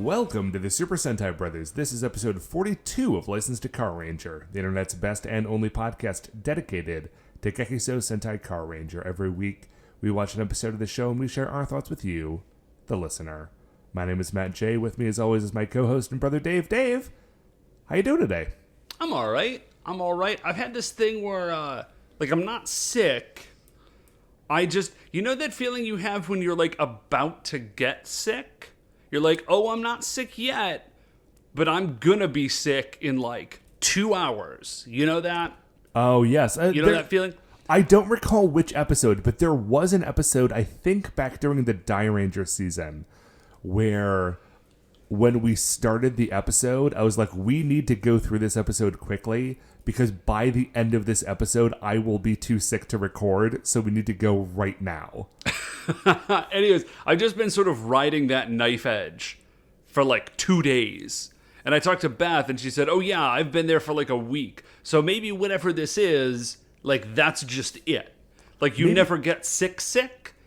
Welcome to the Super Sentai Brothers. This is episode 42 of Licensed to Carranger, the internet's best and only podcast dedicated to Gekisou Sentai Carranger. Every week, we watch an episode of the show and we share our thoughts with you, the listener. My name is Matt J. With me, as always, is my co-host and brother Dave. Dave, how you doing today? I'm all right. I've had this thing where, I'm not sick. I just, you know that feeling you have when you're, about to get sick? You're like, oh, I'm not sick yet, but I'm gonna be sick in, 2 hours. You know that? Oh, yes. You know that feeling? I don't recall which episode, but there was an episode, I think, back during the Ranger season, where when we started the episode, I was like, we need to go through this episode quickly, because by the end of this episode, I will be too sick to record, so we need to go right now. Anyways, I've just been sort of riding that knife edge for 2 days. And I talked to Beth, and she said, oh yeah, I've been there for a week. So maybe whatever this is, that's just it. You never get sick.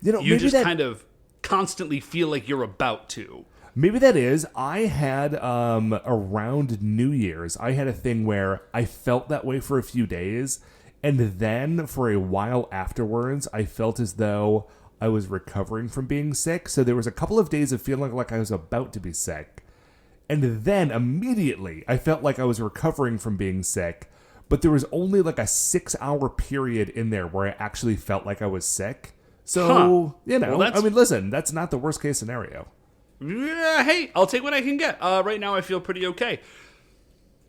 You just kind of constantly feel like you're about to. Maybe that is. I had, around New Year's, I had a thing where I felt that way for a few days, and then for a while afterwards, I felt as though I was recovering from being sick. So there was a couple of days of feeling like I was about to be sick. And then immediately, I felt like I was recovering from being sick, but there was only a 6-hour period in there where I actually felt like I was sick. So, listen, that's not the worst case scenario. Yeah, hey, I'll take what I can get. Right now, I feel pretty okay.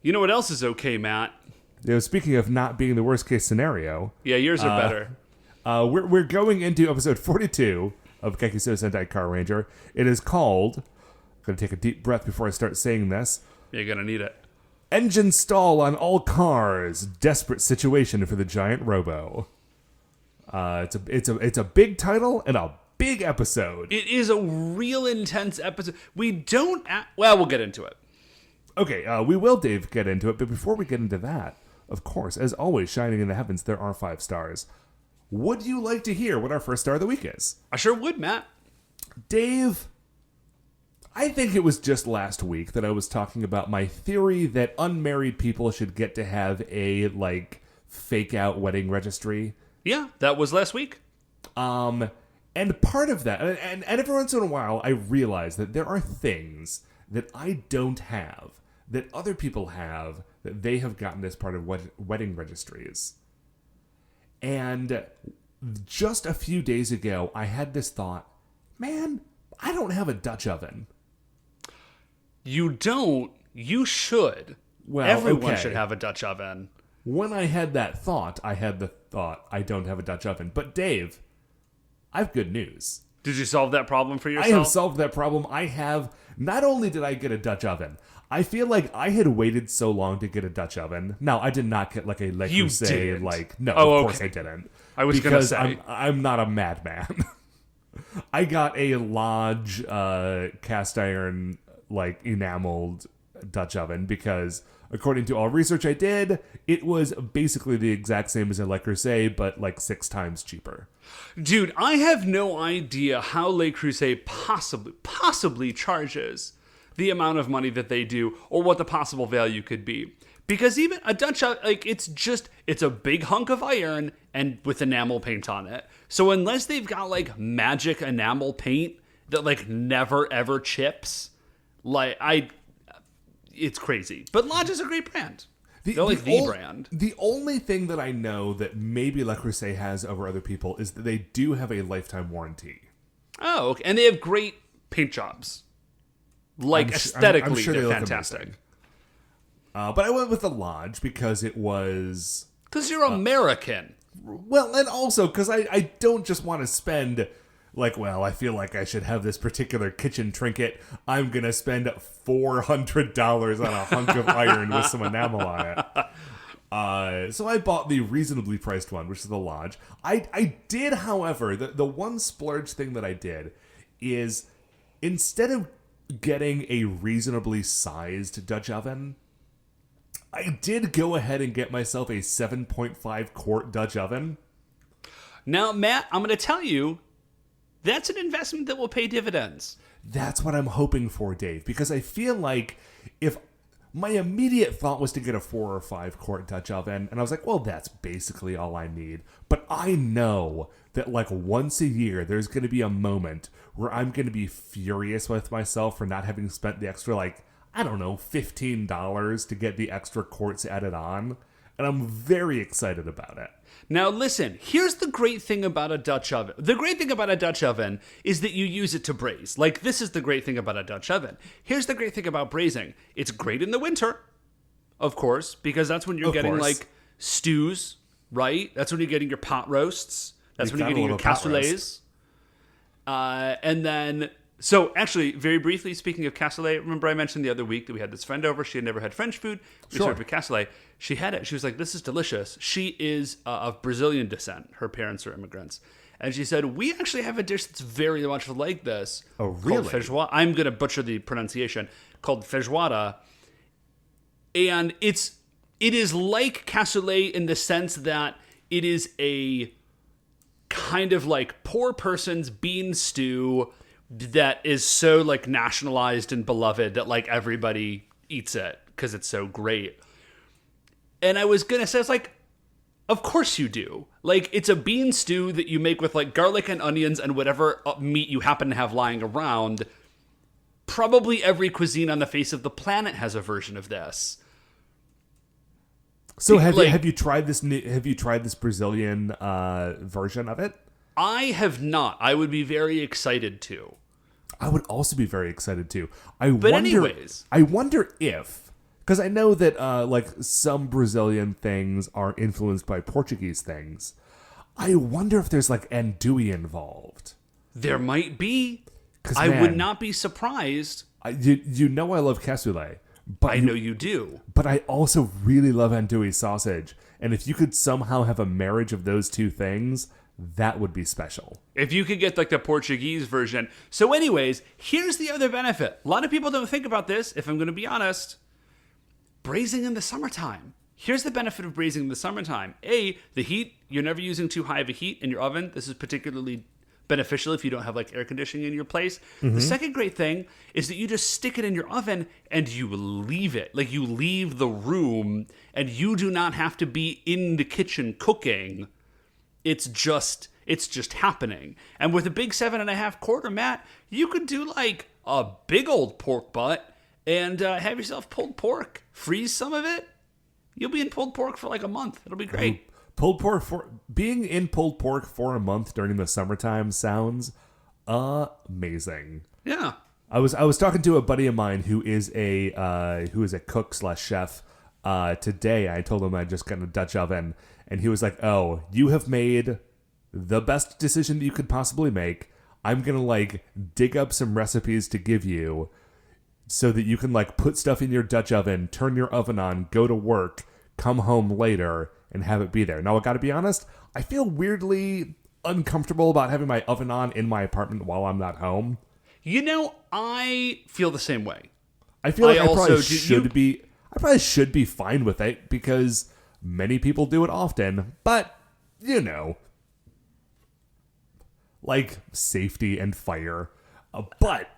You know what else is okay, Matt? Speaking of not being the worst case scenario. Yeah, yours are better. We're going into episode 42 of Gekisou Sentai Carranger. It is called, I'm going to take a deep breath before I start saying this. You're going to need it. Engine stall on all cars. Desperate situation for the giant Robo. It's a big title and a big episode. It is a real intense episode. We'll get into it. Okay, we will, Dave, get into it. But before we get into that, of course, as always, shining in the heavens, there are 5 stars. Would you like to hear what our first star of the week is? I sure would, Matt. Dave, I think it was just last week that I was talking about my theory that unmarried people should get to have a, fake-out wedding registry. Yeah, that was last week. And part of that, and every once in a while, I realize that there are things that I don't have, that other people have, that they have gotten as part of wedding registries. And just a few days ago, I had this thought, man, I don't have a Dutch oven. You don't? You should. Well, everyone should have a Dutch oven. When I had that thought, I don't have a Dutch oven. But Dave, I have good news. Did you solve that problem for yourself? I have solved that problem. Not only did I get a Dutch oven, I feel like I had waited so long to get a Dutch oven. Now, I did not get a Le Creuset, no, of course I didn't. I was going to say. Because I'm not a madman. I got a Lodge cast iron, enameled Dutch oven because, according to all research I did, it was basically the exact same as a Le Creuset, but 6 times cheaper. Dude, I have no idea how Le Creuset possibly charges the amount of money that they do, or what the possible value could be. Because even a Dutch, it's a big hunk of iron and with enamel paint on it. So unless they've got magic enamel paint that never ever chips, it's crazy. But Lodge is a great brand. They're the brand. The only thing that I know that maybe Le Creuset has over other people is that they do have a lifetime warranty. Oh, okay. And they have great paint jobs. Aesthetically, I'm sure they're they look fantastic. amazing. But I went with the Lodge because it was... Because you're American. Well, and also because I don't just want to spend... I feel like I should have this particular kitchen trinket. I'm going to spend $400 on a hunk of iron with some enamel on it. So I bought the reasonably priced one, which is the Lodge. I did, however, the one splurge thing that I did is instead of getting a reasonably sized Dutch oven, I did go ahead and get myself a 7.5 quart Dutch oven. Now, Matt, I'm going to tell you, that's an investment that will pay dividends. That's what I'm hoping for, Dave, because I feel like if my immediate thought was to get a 4 or 5 quart Dutch oven, and I was like, well, that's basically all I need. But I know that like once a year, there's going to be a moment where I'm going to be furious with myself for not having spent the extra, like, I don't know, $15 to get the extra quarts added on. And I'm very excited about it. Now listen, here's the great thing about a Dutch oven. The great thing about a Dutch oven is that you use it to braise. Like, this is the great thing about a Dutch oven. Here's the great thing about braising. It's great in the winter, of course, because that's when you're getting like stews, right? That's when you're getting your pot roasts. That's when you're getting your cassoulets. And then, so actually, very briefly, speaking of cassoulet, remember I mentioned the other week that we had this friend over. She had never had French food. We served her cassoulet. She had it. She was like, this is delicious. She is of Brazilian descent. Her parents are immigrants. And she said, we actually have a dish that's very much like this. Oh, really? Called feijoada. I'm going to butcher the pronunciation. Called feijoada. And it is like cassoulet in the sense that it is a kind of like poor person's bean stew that is so like nationalized and beloved that like everybody eats it because it's so great. And I was gonna say, it's like, of course you do. Like, it's a bean stew that you make with like garlic and onions and whatever meat you happen to have lying around. Probably every cuisine on the face of the planet has a version of this. So have you tried this Brazilian version of it? I have not. I would be very excited to. I would also be very excited to. I wonder if, because I know that like some Brazilian things are influenced by Portuguese things. I wonder if there's like andouille involved. There might be. I would not be surprised. You know I love cassoulet. But I know you do. But I also really love andouille sausage. And if you could somehow have a marriage of those two things, that would be special. If you could get like the Portuguese version. So anyways, here's the other benefit. A lot of people don't think about this, if I'm going to be honest. Braising in the summertime. Here's the benefit of braising in the summertime. A, the heat. You're never using too high of a heat in your oven. This is particularly beneficial if you don't have like air conditioning in your place. Mm-hmm. The second great thing is that you just stick it in your oven and you leave it. Like, you leave the room and you do not have to be in the kitchen cooking. It's just happening. And with a big 7.5 quarter, Matt, you could do like a big old pork butt and have yourself pulled pork. Freeze some of it. You'll be in pulled pork for like a month. It'll be great. Being in pulled pork for a month during the summertime sounds amazing. Yeah. I was talking to a buddy of mine who is a cook / chef today. I told him I just got a Dutch oven, and he was like, "Oh, you have made the best decision that you could possibly make. I'm gonna like dig up some recipes to give you, so that you can like put stuff in your Dutch oven, turn your oven on, go to work, come home later, and have it be there." Now, I gotta be honest, I feel weirdly uncomfortable about having my oven on in my apartment while I'm not home. You know, I feel the same way. I feel like I probably should be fine with it because many people do it often, but, you know, like safety and fire. But,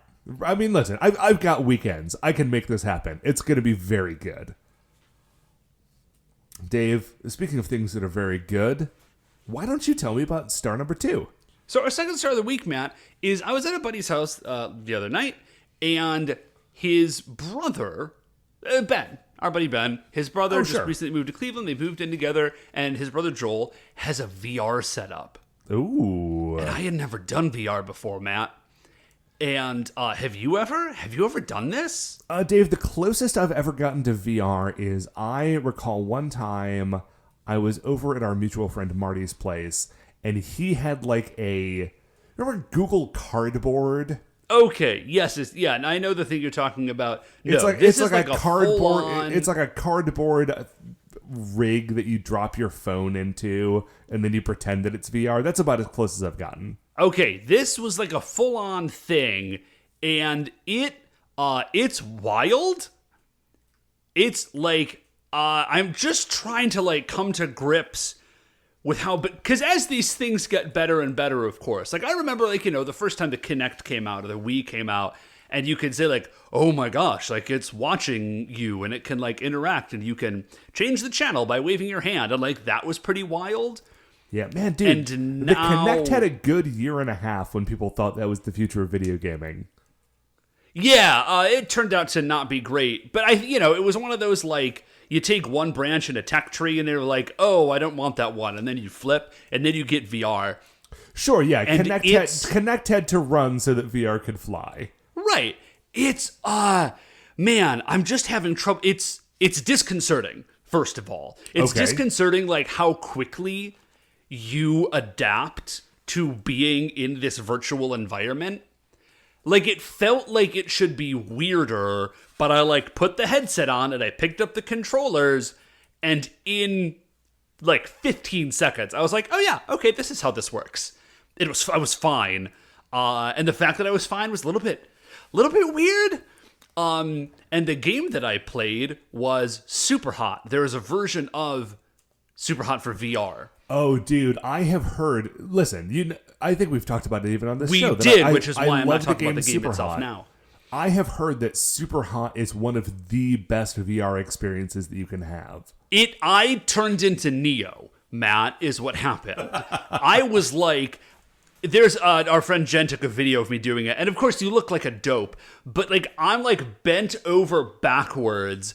I mean, listen, I've got weekends. I can make this happen. It's going to be very good. Dave, speaking of things that are very good, why don't you tell me about star number 2? So our second star of the week, Matt, is I was at a buddy's house the other night, and his brother, Ben, our buddy Ben, his brother recently moved to Cleveland. They moved in together, and his brother Joel has a VR setup. Ooh. And I had never done VR before, Matt. And have you ever done this? Dave, the closest I've ever gotten to VR is I recall one time I was over at our mutual friend Marty's place, and he had like remember Google Cardboard? Okay, yes, and I know the thing you're talking about. No, it's like a cardboard. It's like a cardboard rig that you drop your phone into, and then you pretend that it's VR. That's about as close as I've gotten. Okay, this was like a full-on thing, and it's wild. It's like I'm just trying to like come to grips with how, because as these things get better and better, of course, like I remember, like, you know, the first time the Kinect came out or the Wii came out, and you could say like, oh my gosh, like it's watching you and it can like interact and you can change the channel by waving your hand, and like that was pretty wild. Yeah, man, dude, And the now, Kinect had a good year and a half when people thought that was the future of video gaming. yeah, it turned out to not be great, but it was one of those like, you take one branch in a tech tree and they're like, oh, I don't want that one. And then you flip and then you get VR. Sure, yeah. And Kinect had to run so that VR could fly. Right. It's, man, I'm just having trouble. It's disconcerting, first of all. It's Okay. disconcerting, like, how quickly you adapt to being in this virtual environment. Like, it felt like it should be weirder, but I, like, put the headset on and I picked up the controllers, and in, like, 15 seconds, I was like, oh, yeah, okay, this is how this works. I was fine. And the fact that I was fine was a little bit weird. And the game that I played was Super Hot. There is a version of Super Hot for VR. Oh, dude, I have heard. Listen, I think we've talked about it even on this show. We did, which is why I'm not talking about the game itself now. I have heard that Super Hot is one of the best VR experiences that you can have. I turned into Neo, Matt, is what happened. I was like, there's our friend Jen took a video of me doing it, and of course you look like a dope, but like I'm like bent over backwards,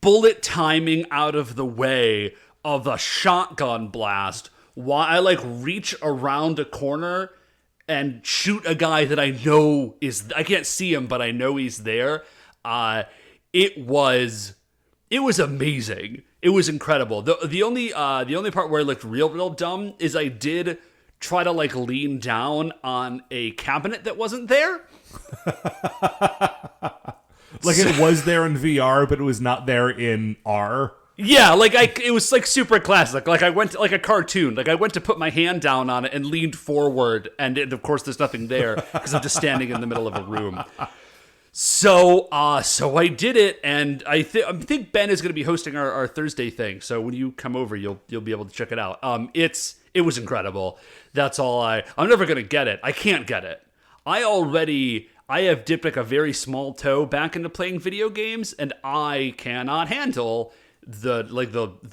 bullet timing out of the way of a shotgun blast while I like reach around a corner and shoot a guy that I know I can't see him, but I know he's there. It was amazing. It was incredible. The only part where I looked real dumb is I did try to like lean down on a cabinet that wasn't there. Like it was there in VR, but it was not there in R. Yeah, like it was like super classic. Like I went to, like a cartoon. Like I went to put my hand down on it and leaned forward, and of course there's nothing there because I'm just standing in the middle of a room. So I did it, and I think Ben is going to be hosting our Thursday thing. So when you come over, you'll be able to check it out. It was incredible. That's all. I'm never going to get it. I can't get it. I have dipped like a very small toe back into playing video games, and I cannot handle the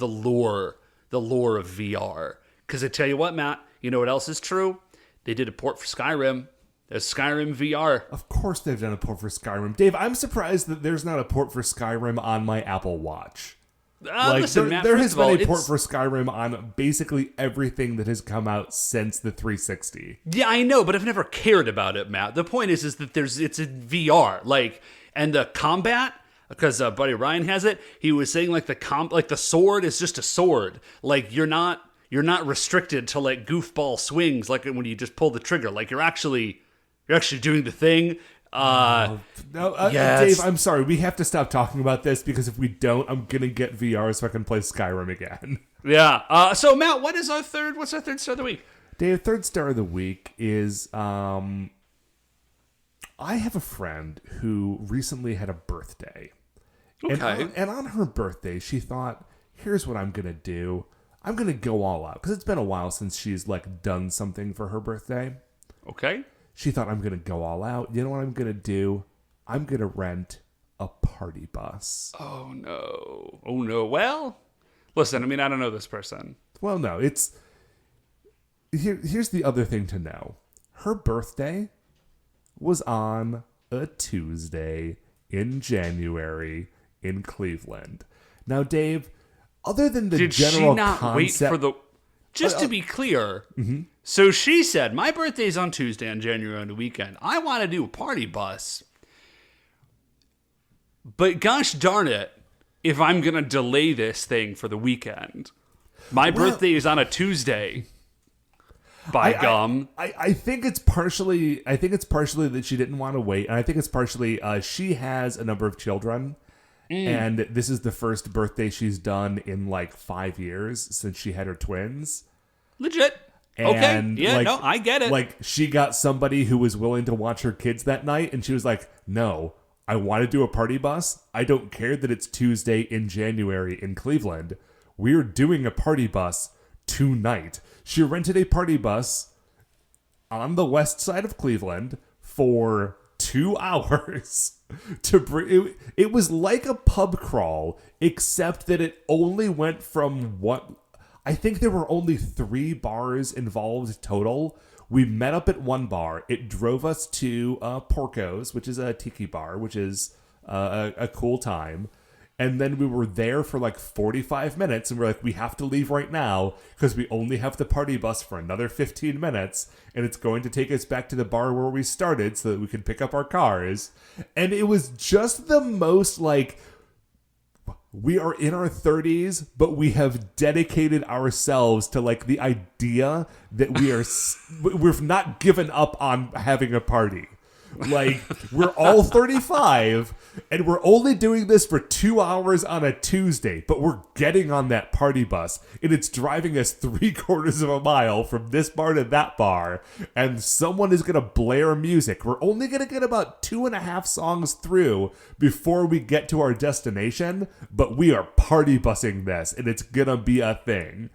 lure of VR. Because I tell you what, Matt, you know what else is true? They did a port for Skyrim. There's Skyrim VR. Of course they've done a port for Skyrim. Dave, I'm surprised that there's not a port for Skyrim on my Apple Watch. Listen, Matt, there has been a port for Skyrim on basically everything that has come out since the 360. Yeah, I know, but I've never cared about it, Matt. The point is that it's in VR, like, and the combat, because buddy Ryan has it. He was saying like the sword is just a sword. Like you're not restricted to like goofball swings, like when you just pull the trigger. Like you're actually doing the thing. Dave, I'm sorry. We have to stop talking about this because if we don't, I'm gonna get VR so I can play Skyrim again. Yeah. So Matt, what's our third star of the week? Dave, third star of the week is I have a friend who recently had a birthday. Okay. And on her birthday, she thought, here's what I'm gonna do. I'm gonna go all out because it's been a while since she's like done something for her birthday. Okay. She thought, I'm going to go all out. You know what I'm going to do? I'm going to rent a party bus. Oh, no. Well, listen, I mean, I don't know this person. Well, no, here's the other thing to know. Her birthday was on a Tuesday in January in Cleveland. Now, Dave, other than the general concept... Did she not wait for the... Just to be clear, so she said, my birthday's on Tuesday on January on the weekend. I want to do a party bus. But gosh darn it, if I'm going to delay this thing for the weekend. My birthday is on a Tuesday. By gum. I think it's partially that she didn't want to wait. And I think it's partially she has a number of children. And this is the first birthday she's done in like 5 years since she had her twins. Legit. And okay. Yeah, like, no, I get it. Like she got somebody who was willing to watch her kids that night. And she was like, no, I want to do a party bus. I don't care that it's Tuesday in January in Cleveland. We're doing a party bus tonight. She rented a party bus on the west side of Cleveland for 2 hours to bring it was like a pub crawl, except that it only went from what I think there were only 3 bars involved total. We met up at one bar. It drove us to Porco's, which is a tiki bar, which is a cool time. And then we were there for like 45 minutes, and we're like, we have to leave right now because we only have the party bus for another 15 minutes, and it's going to take us back to the bar where we started so that we can pick up our cars. And it was just the most like, we are in our 30s, but we have dedicated ourselves to like the idea that we've not given up on having a party. Like, we're all 35, and we're only doing this for 2 hours on a Tuesday, but we're getting on that party bus, and it's driving us 3/4 of a mile from this bar to that bar, and someone is going to blare music. We're only going to get about 2.5 songs through before we get to our destination, but we are party busing this, and it's going to be a thing.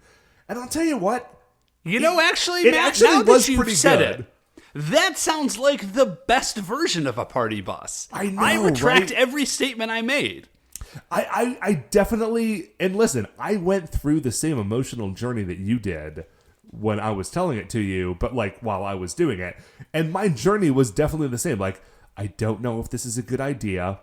And I'll tell you what. Actually, it Matt, actually now was that you've pretty said good. it, that sounds like the best version of a party bus. I know, I retract right? every statement I made. I definitely, and listen, I went through the same emotional journey that you did when I was telling it to you, but like while I was doing it. And my journey was definitely the same. Like, I don't know if this is a good idea.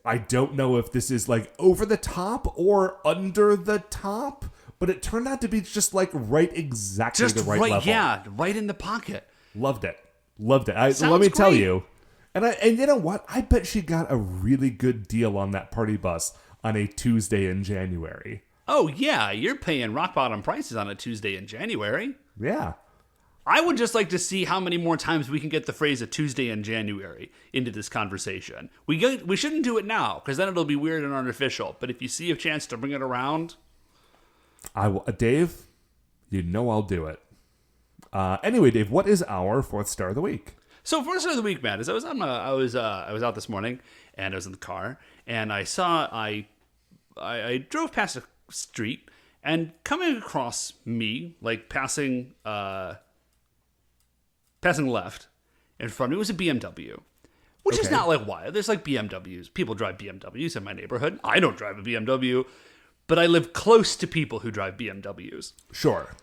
I don't know if this is like over the top or under the top. But it turned out to be just like exactly the right level. Yeah, right in the pocket. Loved it. Let me Sounds tell great. you. And you know what? I bet she got a really good deal on that party bus on a Tuesday in January. Oh, yeah, you're paying rock bottom prices on a Tuesday in January. Yeah. I would just like to see how many more times we can get the phrase "a Tuesday in January" into this conversation. We shouldn't do it now, because then it'll be weird and unofficial. But if you see a chance to bring it around... I will, Dave, you know I'll do it. Anyway, Dave, what is our 4th star of the week? So 4th star of the week, Matt, is I was out this morning, and I was in the car, and I drove past a street, and coming across me, like passing left in front of me was a BMW. Which is not like wild. There's like BMWs. People drive BMWs in my neighborhood. I don't drive a BMW. But I live close to people who drive BMWs. Sure.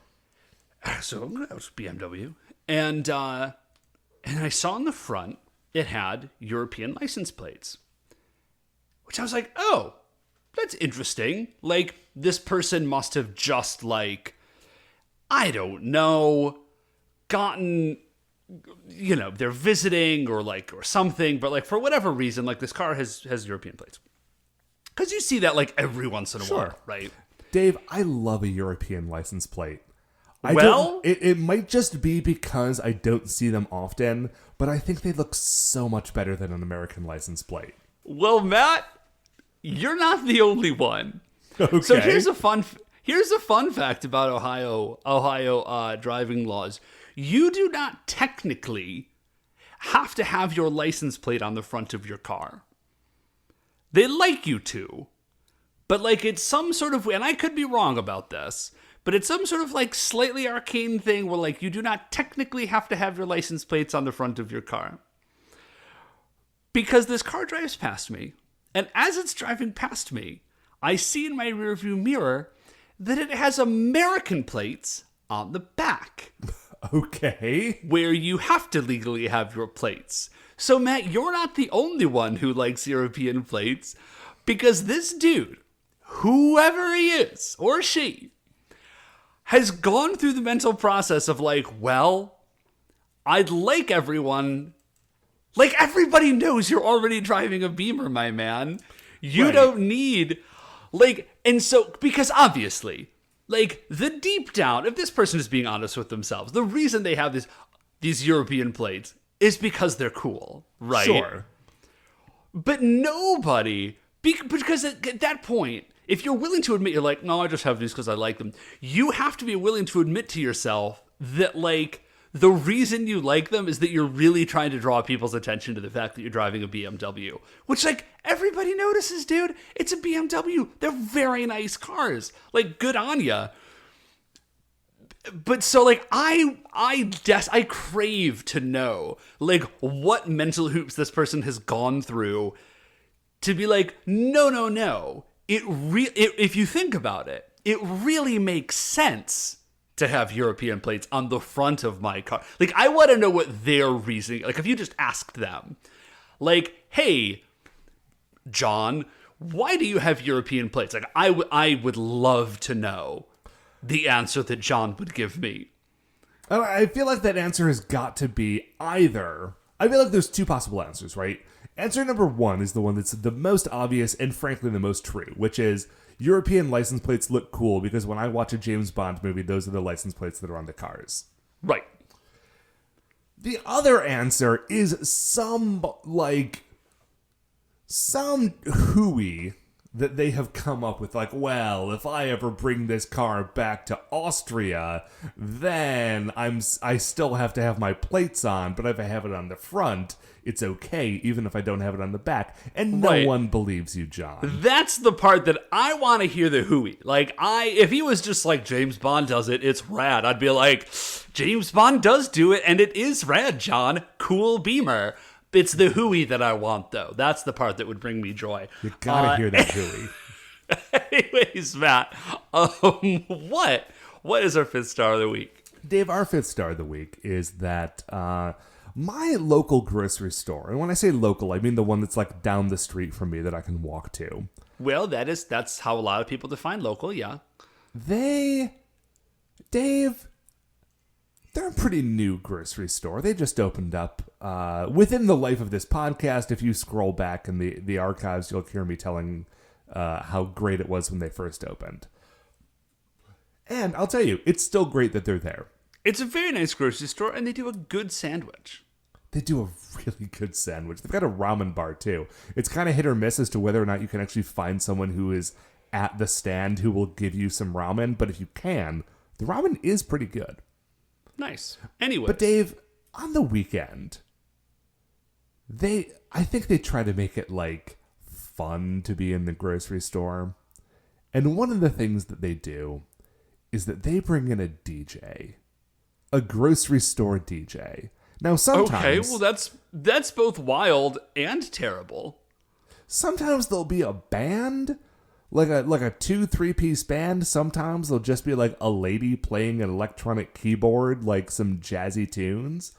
So that was BMW. And I saw in the front, it had European license plates. Which I was like, oh, that's interesting. Like, this person must have just, like, I don't know, gotten, they're visiting or something. But, like, for whatever reason, like, this car has European plates. Because you see that, like, every once in a while, right? Dave, I love a European license plate. It might just be because I don't see them often, but I think they look so much better than an American license plate. Well, Matt, you're not the only one. Okay. So here's a fun fact about Ohio driving laws. You do not technically have to have your license plate on the front of your car. They like you to, but like it's some sort of, and I could be wrong about this, but it's some sort of like slightly arcane thing where like you do not technically have to have your license plates on the front of your car. Because this car drives past me, and as it's driving past me, I see in my rearview mirror that it has American plates on the back. Okay. Where you have to legally have your plates. So, Matt, you're not the only one who likes European plates, because this dude, whoever he is, or she, has gone through the mental process of like, well, I'd like everyone, like everybody knows you're already driving a Beamer, my man. You don't need, like, and so, because obviously, like, the deep down, if this person is being honest with themselves, the reason they have these European plates is because they're cool, right? Sure. But nobody, because at that point, if you're willing to admit, you're like, no, I just have these because I like them. You have to be willing to admit to yourself that, like, the reason you like them is that you're really trying to draw people's attention to the fact that you're driving a BMW. Which, like, everybody notices, dude. It's a BMW. They're very nice cars. Like, good on ya. But so like I crave to know like what mental hoops this person has gone through to be like, no. If you think about it, it really makes sense to have European plates on the front of my car. Like, I want to know what their reasoning. Like, if you just asked them, like, hey, John, why do you have European plates? Like, I would love to know the answer that John would give me. I feel like that answer has got to be either. I feel like there's two possible answers, right? Answer number one is the one that's the most obvious and frankly the most true, which is European license plates look cool because when I watch a James Bond movie, those are the license plates that are on the cars. Right. The other answer is some hooey that they have come up with, like, well, if I ever bring this car back to Austria, then I still have to have my plates on, but if I have it on the front, it's okay, even if I don't have it on the back. And no one believes you, John. That's the part that I want to hear the hooey. Like, if he was just like, James Bond does it, it's rad, I'd be like, James Bond does do it, and it is rad, John. Cool beamer. It's the hooey that I want, though. That's the part that would bring me joy. You gotta hear that hooey. Anyways, Matt, what is our fifth star of the week? Dave, our fifth star of the week is that my local grocery store, and when I say local, I mean the one that's like down the street from me that I can walk to. Well, that's how a lot of people define local, yeah. Dave, they're a pretty new grocery store. They just opened up within the life of this podcast. If you scroll back in the archives, you'll hear me telling how great it was when they first opened. And I'll tell you, it's still great that they're there. It's a very nice grocery store, and they do a good sandwich. They do a really good sandwich. They've got a ramen bar, too. It's kind of hit or miss as to whether or not you can actually find someone who is at the stand who will give you some ramen. But if you can, the ramen is pretty good. Nice. Anyway. But Dave, on the weekend, I think they try to make it like fun to be in the grocery store. And one of the things that they do is that they bring in a DJ. A grocery store DJ. Now sometimes... Okay, well that's both wild and terrible. Sometimes there'll be a band, like a 2-3-piece band. Sometimes there'll just be like a lady playing an electronic keyboard, like some jazzy tunes.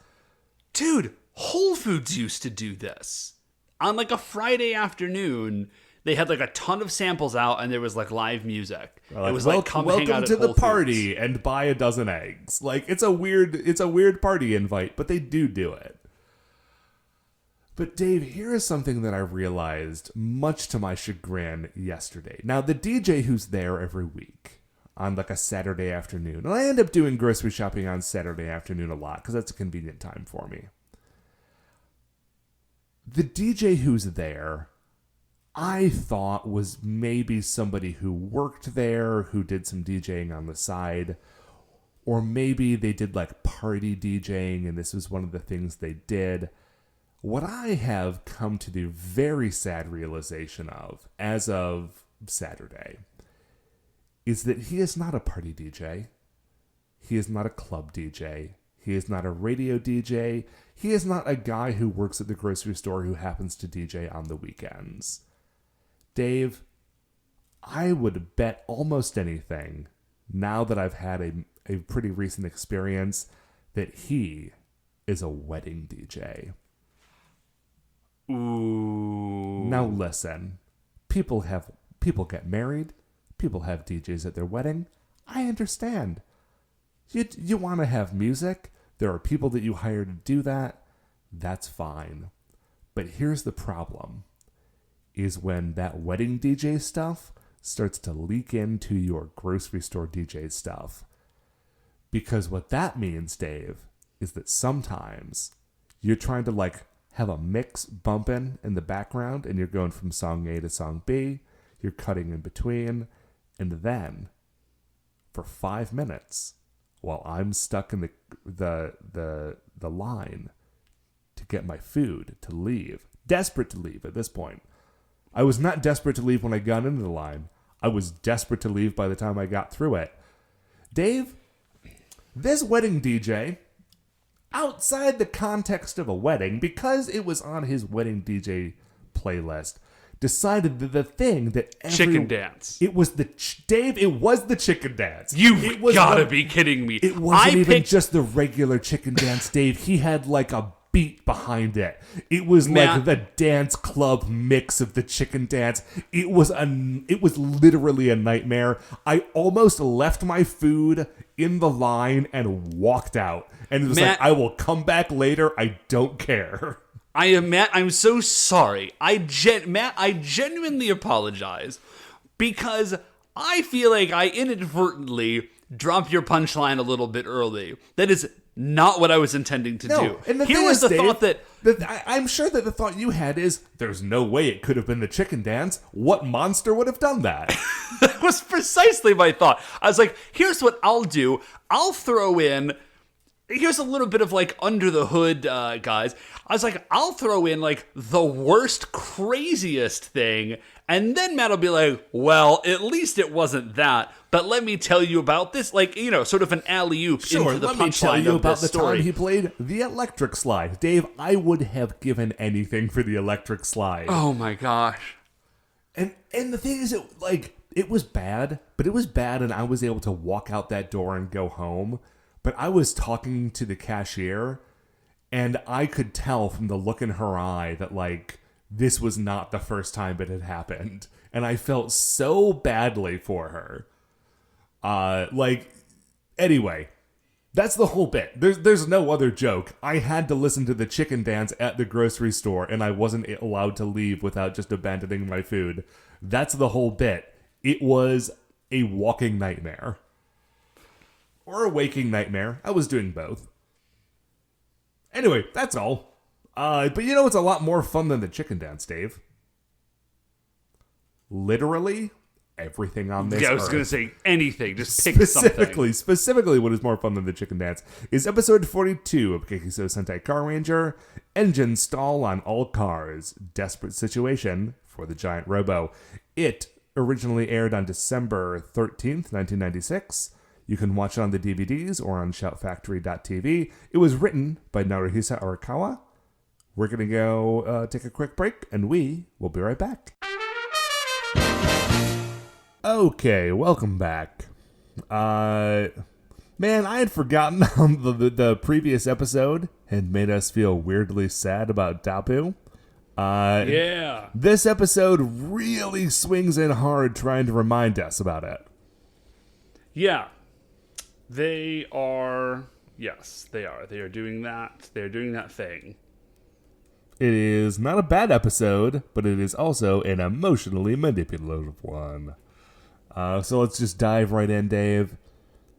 Dude, Whole Foods used to do this. On like a Friday afternoon, they had like a ton of samples out and there was like live music. Like, it was like, come hang out at to the Whole party Foods. and buy a dozen eggs. Like, it's a weird party invite, but they do it. But Dave, here is something that I realized, much to my chagrin, yesterday. Now, the DJ who's there every week on like a Saturday afternoon, and I end up doing grocery shopping on Saturday afternoon a lot because that's a convenient time for me. The DJ who's there, I thought was maybe somebody who worked there, who did some DJing on the side, or maybe they did like party DJing and this was one of the things they did. What I have come to the very sad realization of, as of Saturday, is that he is not a party DJ. He is not a club DJ. He is not a radio DJ. He is not a guy who works at the grocery store who happens to DJ on the weekends. Dave, I would bet almost anything, now that I've had a pretty recent experience, that he is a wedding DJ. Ooh. Now listen, people get married, people have DJs at their wedding. I understand. You want to have music, there are people that you hire to do that, that's fine. But here's the problem, is when that wedding DJ stuff starts to leak into your grocery store DJ stuff. Because what that means, Dave, is that sometimes you're trying to like have a mix bumping in the background and you're going from song A to song B, you're cutting in between, and then for 5 minutes, while I'm stuck in the line to get my food to leave, desperate to leave at this point. I was not desperate to leave when I got into the line. I was desperate to leave by the time I got through it. Dave, This wedding DJ, outside the context of a wedding, because it was on his wedding DJ playlist, decided that the thing that chicken dance. It was Dave. It was the chicken dance. You've gotta be kidding me. It wasn't even just the regular chicken dance, Dave. He had like a beat behind it. It was like the dance club mix of the chicken dance. It was literally a nightmare. I almost left my food in the line and walked out. And it was like, I will come back later. I don't care. Matt, I'm so sorry. Matt, I genuinely apologize because I feel like I inadvertently dropped your punchline a little bit early. That is not what I was intending to do. And the Here thing was is, the Dave, thought that... I'm sure that the thought you had is, there's no way it could have been the chicken dance. What monster would have done that? That was precisely my thought. I was like, here's what I'll do. I'll throw in... Here's a little bit of like under the hood, guys. I was like, I'll throw in like the worst, craziest thing. And then Matt will be like, well, at least it wasn't that. But let me tell you about this, like, sort of an alley-oop into the punchline of this story. Let me tell you about the time he played the electric slide. Dave, I would have given anything for the electric slide. Oh my gosh. And the thing is, it was bad, but it was bad and I was able to walk out that door and go home. But I was talking to the cashier, and I could tell from the look in her eye that, like, this was not the first time it had happened. And I felt so badly for her. Anyway, that's the whole bit. There's no other joke. I had to listen to the chicken dance at the grocery store, and I wasn't allowed to leave without just abandoning my food. That's the whole bit. It was a walking nightmare. Or a waking nightmare. I was doing both. Anyway, that's all. But it's a lot more fun than the chicken dance, Dave. Literally everything on this I was earth. going to say anything. Just pick something. Specifically, what is more fun than the chicken dance is episode 42 of Gekisou Sentai Carranger, Engine Stall on All Cars, Desperate Situation for the Giant Robo. It originally aired on December 13th, 1996. You can watch it on the DVDs or on shoutfactory.tv. It was written by Naruhisa Arakawa. We're going to go take a quick break, and we will be right back. Okay, welcome back. Man, I had forgotten the previous episode had made us feel weirdly sad about Dappy. Yeah. This episode really swings in hard trying to remind us about it. Yeah. They are... Yes, they are. They are doing that. They're doing that thing. It is not a bad episode, but it is also an emotionally manipulative one. So let's just dive right in, Dave.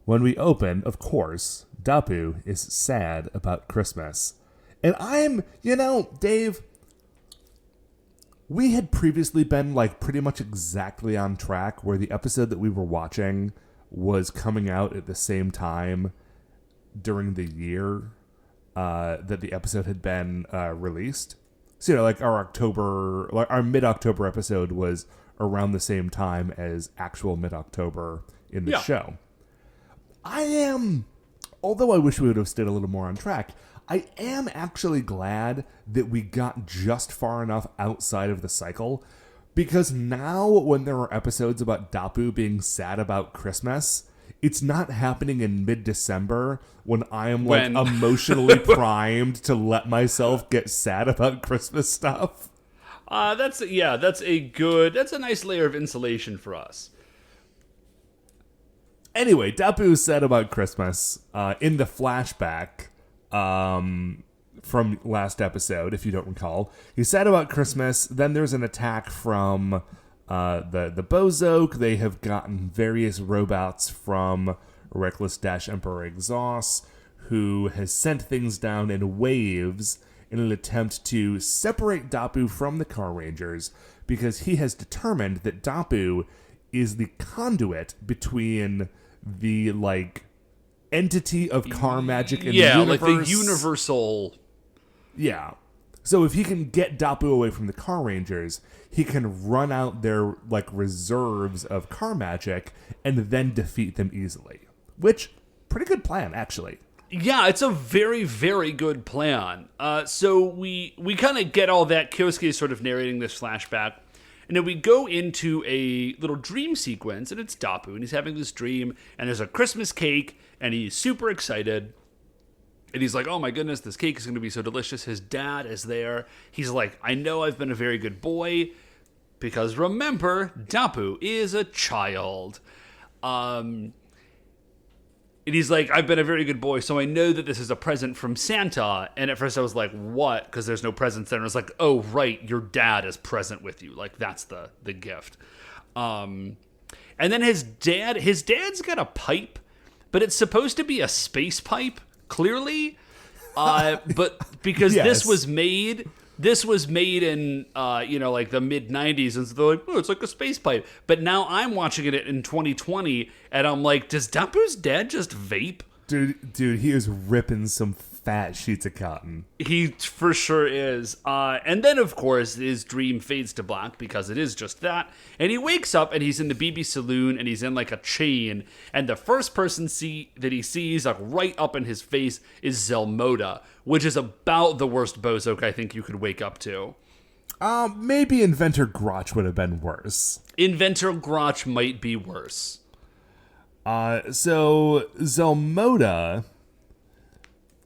When we open, of course, Dappy is sad about Christmas. And Dave, we had previously been pretty much exactly on track where the episode that we were watching was coming out at the same time during the year that the episode had been released. So, our mid-October episode was around the same time as actual mid-October in the show. Although I wish we would have stayed a little more on track, I am actually glad that we got just far enough outside of the cycle, because now when there are episodes about Dappy being sad about Christmas, it's not happening in mid-December when I am emotionally primed to let myself get sad about Christmas stuff. That's a nice layer of insulation for us. Anyway, Dappy was sad about Christmas in the flashback from last episode, if you don't recall. He's sad about Christmas. Then there's an attack from the Bozoke. They have gotten various robots from Reckless-Emperor Exhaust, who has sent things down in waves in an attempt to separate Dappy from the Carrangers, because he has determined that Dappy is the conduit between the entity of car magic in the universe. Yeah, the universal. Yeah. So if he can get Dappy away from the Carrangers, he can run out their reserves of car magic and then defeat them easily. Which pretty good plan, actually. Yeah, it's a very, very good plan. So we kind of get all that. Kyosuke is sort of narrating this flashback. And then we go into a little dream sequence, and it's Dappy, and he's having this dream, and there's a Christmas cake, and he's super excited. And he's like, oh my goodness, this cake is going to be so delicious. His dad is there. He's like, I know I've been a very good boy, because remember, Dappy is a child. And he's like, I've been a very good boy, so I know that this is a present from Santa. And at first I was like, what? Because there's no presents there. And I was like, oh, right, your dad is present with you. Like, that's the gift. And then his dad's got a pipe, but it's supposed to be a space pipe, clearly. But because Yes. This was made in, like the mid-90s, and so they're like, oh, it's like a space pipe. But now I'm watching it in 2020, and I'm like, does Dappy's dad just vape? Dude, he is ripping some fat sheets of cotton. He for sure is. And then, of course, his dream fades to black, because it is just that. And he wakes up, and he's in the BB Saloon, and he's in, like, a chain. And the first person that he sees, like, right up in his face is Zell Moto, which is about the worst Bozoke I think you could wake up to. Maybe Inventor Grotch would have been worse. Inventor Grotch might be worse. So Zell Moto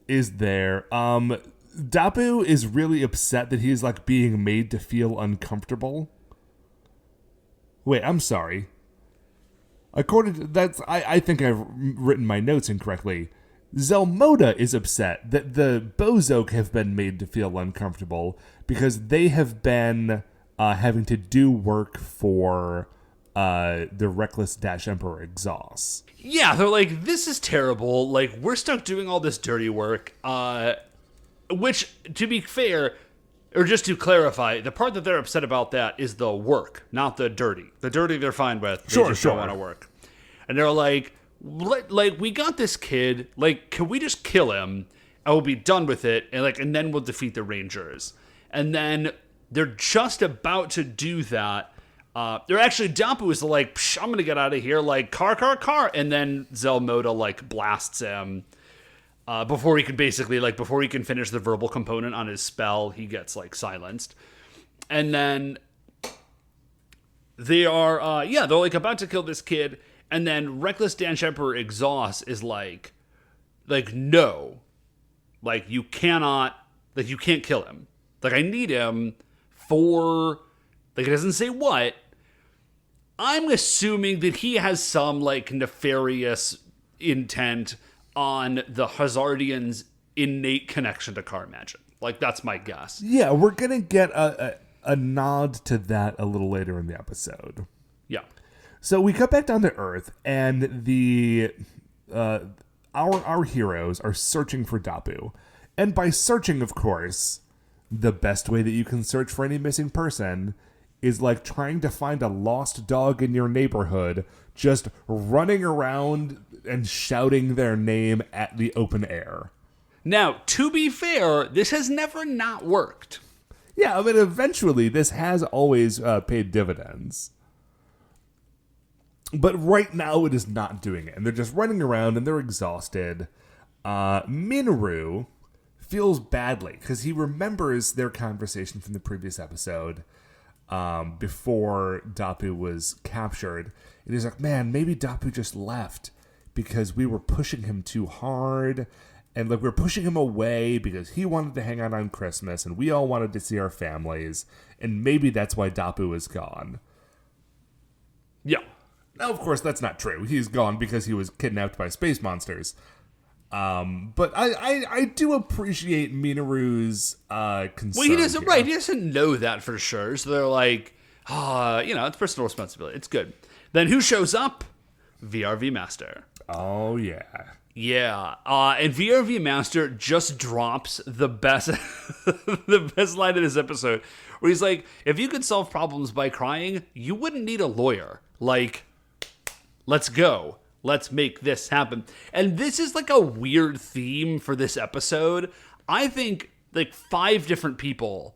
is there. Dappy is really upset that he's like being made to feel uncomfortable. Wait, I'm sorry. According to that's, I think I've written my notes incorrectly. Zell Moto is upset that the Bozoke have been made to feel uncomfortable because they have been having to do work for the Reckless Dash Emperor exhaust. Yeah, they're like, this is terrible. Like, we're stuck doing all this dirty work. Which, to be fair, or just to clarify, the part that they're upset about that is the work, not the dirty. The dirty they're fine with. They just don't want to work. And they're like, we got this kid. Like, can we just kill him? And we'll be done with it. And then we'll defeat the Rangers. And then they're just about to do that. They're actually, Dappy is like, I'm going to get out of here. Like, car. And then Zell Moto, like, blasts him. Before he can finish the verbal component on his spell, he gets, like, silenced. And then they are, they're, like, about to kill this kid. And then Reckless Dash Emperor Exhaust is like, no. Like, you can't kill him. Like, I need him for, like, it doesn't say what. I'm assuming that he has some, like, nefarious intent on the Hazardians' innate connection to car magic. Like, that's my guess. Yeah, we're going to get a nod to that a little later in the episode. Yeah. So we cut back down to Earth, and our heroes are searching for Dappy. And by searching, of course, the best way that you can search for any missing person is like trying to find a lost dog in your neighborhood, just running around and shouting their name at the open air. Now, to be fair, this has never not worked. Yeah, I mean, eventually this has always paid dividends. But right now it is not doing it. And they're just running around and they're exhausted. Minoru feels badly because he remembers their conversation from the previous episode before Dappy was captured. And he's like, man, maybe Dappy just left because we were pushing him too hard. And like we're pushing him away because he wanted to hang out on Christmas and we all wanted to see our families. And maybe that's why Dappy was gone. Yeah. Now, of course, that's not true. He's gone because he was kidnapped by space monsters. But I do appreciate Minoru's concern. Well, he doesn't, here. right? He doesn't know that for sure. So they're like, it's personal responsibility. It's good. Then who shows up? Vrv Master. Oh, yeah. Yeah. And Vrv Master just drops the best, the best line of this episode, where he's like, if you could solve problems by crying, you wouldn't need a lawyer. Like, let's go. Let's make this happen. And this is like a weird theme for this episode. I think like 5 different people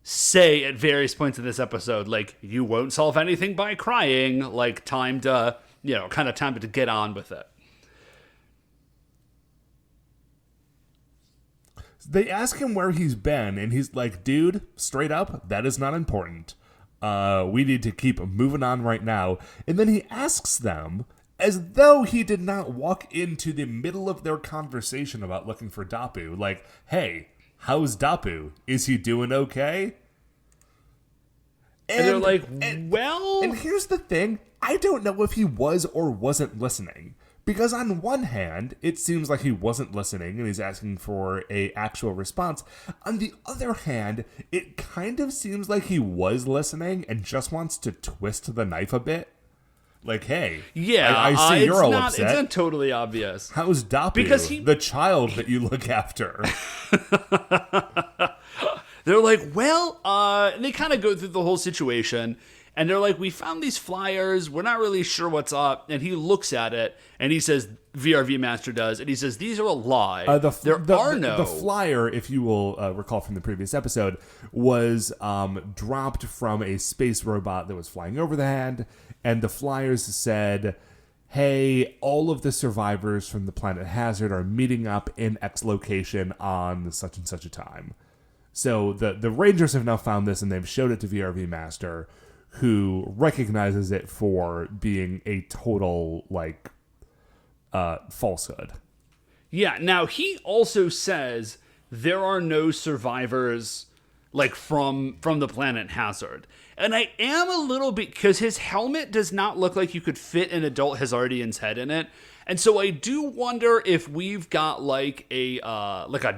say at various points in this episode, like, you won't solve anything by crying. Like, time to, kind of time to get on with it. They ask him where he's been, and he's like, dude, straight up, that is not important. We need to keep moving on right now. And then he asks them, as though he did not walk into the middle of their conversation about looking for Dappy, like, hey, how's Dappy? Is he doing okay? And they're like, well... And here's the thing, I don't know if he was or wasn't listening. Because on one hand, it seems like he wasn't listening and he's asking for an actual response. On the other hand, it kind of seems like he was listening and just wants to twist the knife a bit. Like, hey, yeah, I see you're all upset. It's not totally obvious. How's Dappy, because the child that you look after? They're like, well, and they kind of go through the whole situation. And they're like, we found these flyers. We're not really sure what's up. And he looks at it, and he says, Vrv Master does, and he says, these are a lie. The flyer, if you will recall from the previous episode, was dropped from a space robot that was flying over the hand. And the flyers said, hey, all of the survivors from the planet Hazard are meeting up in X location on such and such a time. So the Rangers have now found this, and they've showed it to Vrv Master, who recognizes it for being a total, like, falsehood. Yeah, now he also says there are no survivors, like, from the planet Hazard. And I am a little bit, because his helmet does not look like you could fit an adult Hazardian's head in it. And so I do wonder if we've got, like a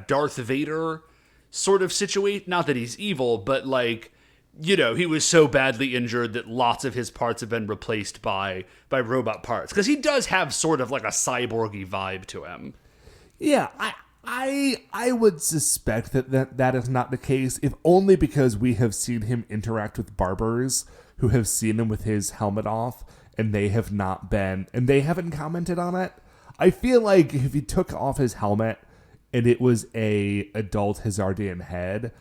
Darth Vader sort of situation. Not that he's evil, but, like, you know, he was so badly injured that lots of his parts have been replaced by robot parts. Because he does have sort of like a cyborgy vibe to him. Yeah, I would suspect that is not the case, if only because we have seen him interact with barbers who have seen him with his helmet off, and they haven't commented on it. I feel like if he took off his helmet and it was a adult Hazardian head,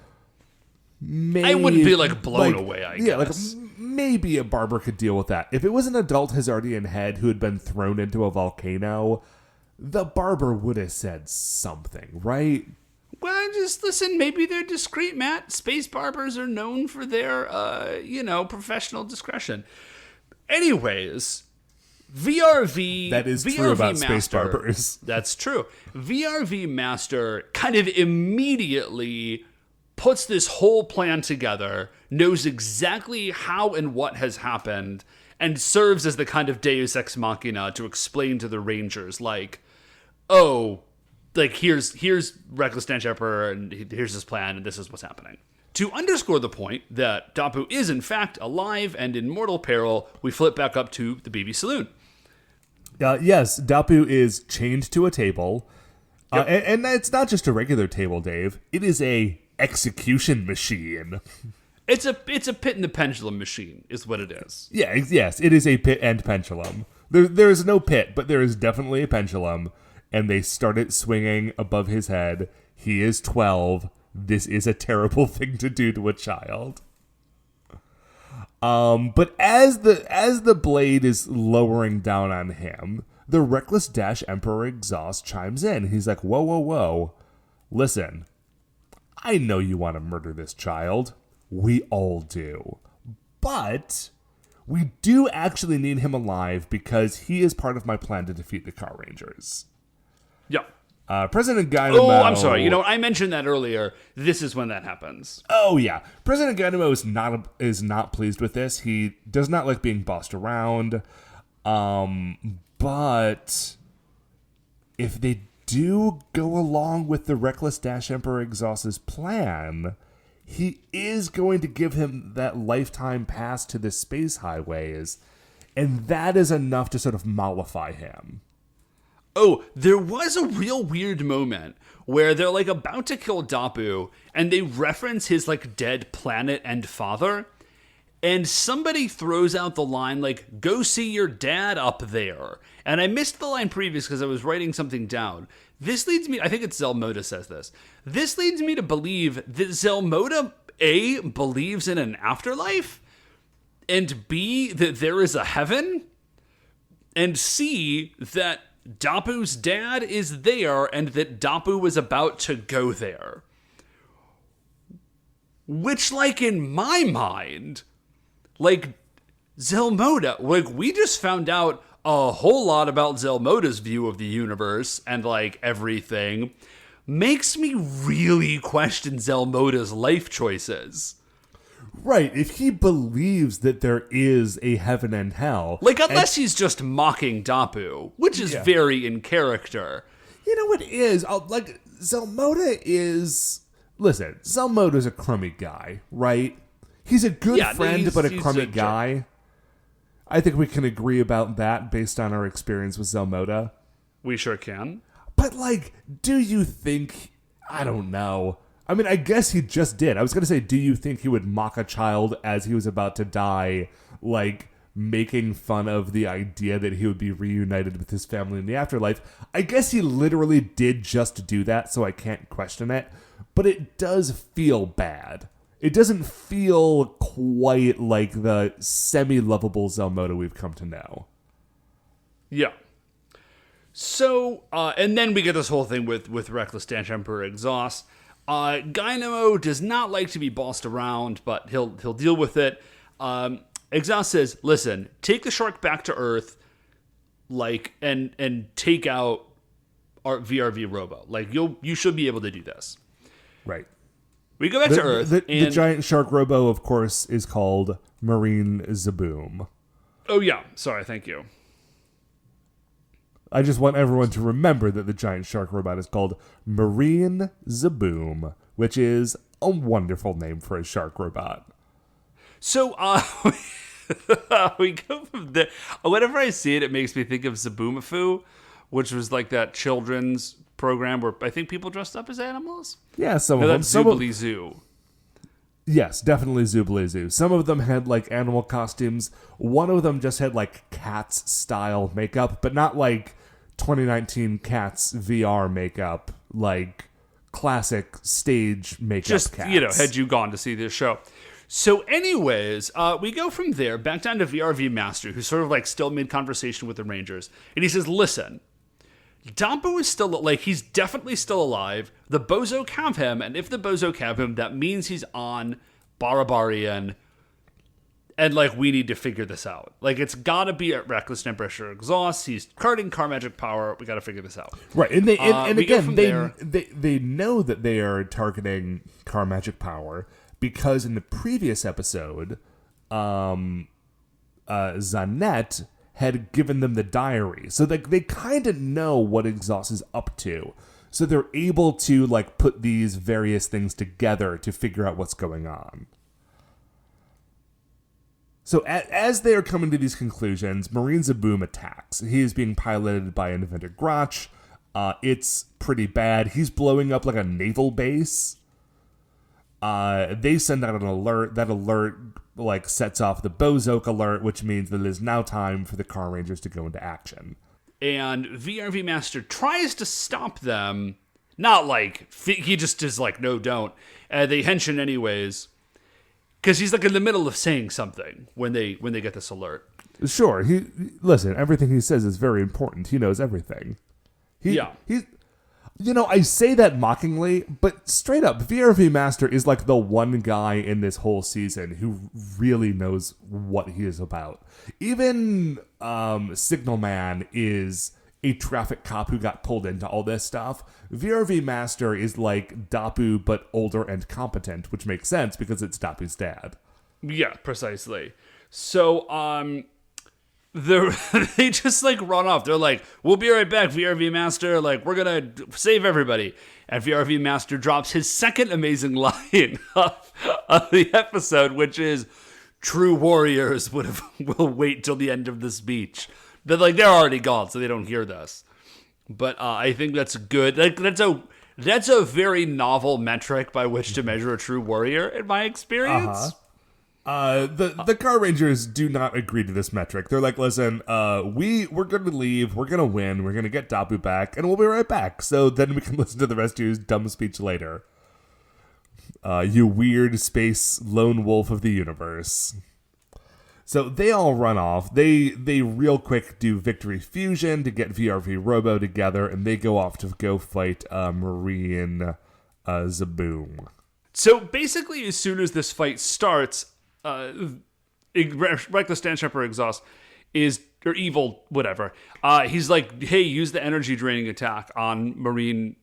maybe, I wouldn't be like blown away, I guess. Yeah, like maybe a barber could deal with that. If it was an adult Hazardian head who had been thrown into a volcano, the barber would have said something, right? Well, just listen, maybe they're discreet, Matt. Space barbers are known for their, professional discretion. Anyways, VRV... That is VRV true about Master, space barbers. That's true. VRV Master kind of immediately puts this whole plan together, knows exactly how and what has happened, and serves as the kind of deus ex machina to explain to the Rangers, like, oh, like, here's Reckless Stench Emperor, and here's his plan, and this is what's happening. To underscore the point that Dappy is, in fact, alive and in mortal peril, we flip back up to the BB Saloon. Yes, Dappy is chained to a table. Yep. And it's not just a regular table, Dave. It is a execution machine. It's a pit and the pendulum machine, is what it is. Yeah, yes, it is a pit and pendulum. There is no pit, but there is definitely a pendulum, and they start it swinging above his head. He is 12. This is a terrible thing to do to a child. But as the blade is lowering down on him, the Reckless Dash Emperor Exhaust chimes in. He's like, whoa, whoa, whoa. Listen, I know you want to murder this child. We all do. But we do actually need him alive because he is part of my plan to defeat the Carrangers. Yeah. President Dynamo... Oh, I'm sorry. You know, I mentioned that earlier. This is when that happens. Oh, yeah. President Dynamo is not pleased with this. He does not like being bossed around. But if they do go along with the Reckless Dash Emperor Exhaust's plan, he is going to give him that lifetime pass to the space highways, and that is enough to sort of mollify him. Oh, there was a real weird moment where they're like about to kill Dappy, and they reference his like dead planet and father, and somebody throws out the line like, go see your dad up there. And I missed the line previous because I was writing something down. This leads me, I think it's Zell Moto says this. This leads me to believe that Zell Moto, A, believes in an afterlife, and B, that there is a heaven, and C, that Dappu's dad is there and that Dappu was about to go there. Which, like, in my mind, like, Zell Moto, like, we just found out a whole lot about Zell Moto's view of the universe and, like, everything. Makes me really question Zell Moto's life choices. Right, if he believes that there is a heaven and hell. Like, unless he's just mocking Dappu, which is very in character. You know what is? Like, Zell Moto is... Listen, Zell Moto's a crummy guy, right? He's a good friend, but a crummy guy. I think we can agree about that based on our experience with Zell Moto. We sure can. But, like, do you think... I don't know. I mean, I guess he just did. I was going to say, do you think he would mock a child as he was about to die, like, making fun of the idea that he would be reunited with his family in the afterlife? I guess he literally did just do that, so I can't question it. But it does feel bad. It doesn't feel quite like the semi-lovable Zell Moto we've come to know. Yeah. So, and then we get this whole thing with Reckless Dance Emperor Exhaust. Ghani does not like to be bossed around, but he'll deal with it. Exhaust says, "Listen, take the shark back to Earth, like, and take out our VRV Robo. Like, you should be able to do this." Right. We go back to Earth. The giant shark Robo, of course, is called Marine Zaboom. Oh yeah, sorry, thank you. I just want everyone to remember that the giant shark robot is called Marine Zaboom, which is a wonderful name for a shark robot. So, we go from there. Whenever I see it, it makes me think of Zaboomafu, which was like that children's program where I think people dressed up as animals. Yeah, some of them. Zoobly Zoo. Yes, definitely Zoobly Zoo. Some of them had, like, animal costumes. One of them just had, like, Cats-style makeup, but not, like, 2019 Cats VR makeup, like, classic stage makeup just, Cats. Had you gone to see this show. So anyways, we go from there back down to VRV Master, who's sort of, like, still mid-conversation with the Rangers. And he says, listen, Dabu is still, like, he's definitely still alive. The Bozok have him, and if the Bozok have him, that means he's on Barabarian, and, like, we need to figure this out. Like, it's gotta be at Reckless Temperature Exhaust. He's carding Car Magic Power. We gotta figure this out. Right, and again, they know that they are targeting Car Magic Power because in the previous episode, Zanette had given them the diary. So they kind of know what Exhaust is up to. So they're able to, like, put these various things together to figure out what's going on. So as they are coming to these conclusions, Marine Zaboom attacks. He is being piloted by Inventor Grotch. It's pretty bad. He's blowing up like a naval base. They send out an alert. That alert, like, sets off the Bozok alert, which means that it is now time for the Carrangers to go into action. And VRV Master tries to stop them. Not like, he just is like, no, don't. They henshin anyways. Because he's, like, in the middle of saying something when they get this alert. Sure. Listen, everything he says is very important. He knows everything. I say that mockingly, but straight up, VRV Master is, like, the one guy in this whole season who really knows what he is about. Even Signal Man is a traffic cop who got pulled into all this stuff. VRV Master is like Dapu, but older and competent, which makes sense because it's Dapu's dad. Yeah, precisely. So, they just, like, run off. They're like, we'll be right back, VRV Master. Like, we're gonna save everybody. And VRV Master drops his second amazing line of the episode, which is, true warriors will wait till the end of the speech. But, like, they're already gone, so they don't hear this. But I think that's good. Like, that's a very novel metric by which to measure a true warrior, in my experience. The Carrangers do not agree to this metric. They're like, listen, we're going to leave, we're going to win, we're going to get Dabu back, and we'll be right back. So then we can listen to the rest of your dumb speech later. You weird space lone wolf of the universe. So they all run off. They real quick do Victory Fusion to get VRV Robo together, and they go off to go fight Marine Zaboom. So basically, as soon as this fight starts, Reckless Dance Jumper Exhaust or Evil, whatever. He's like, hey, use the energy draining attack on Marine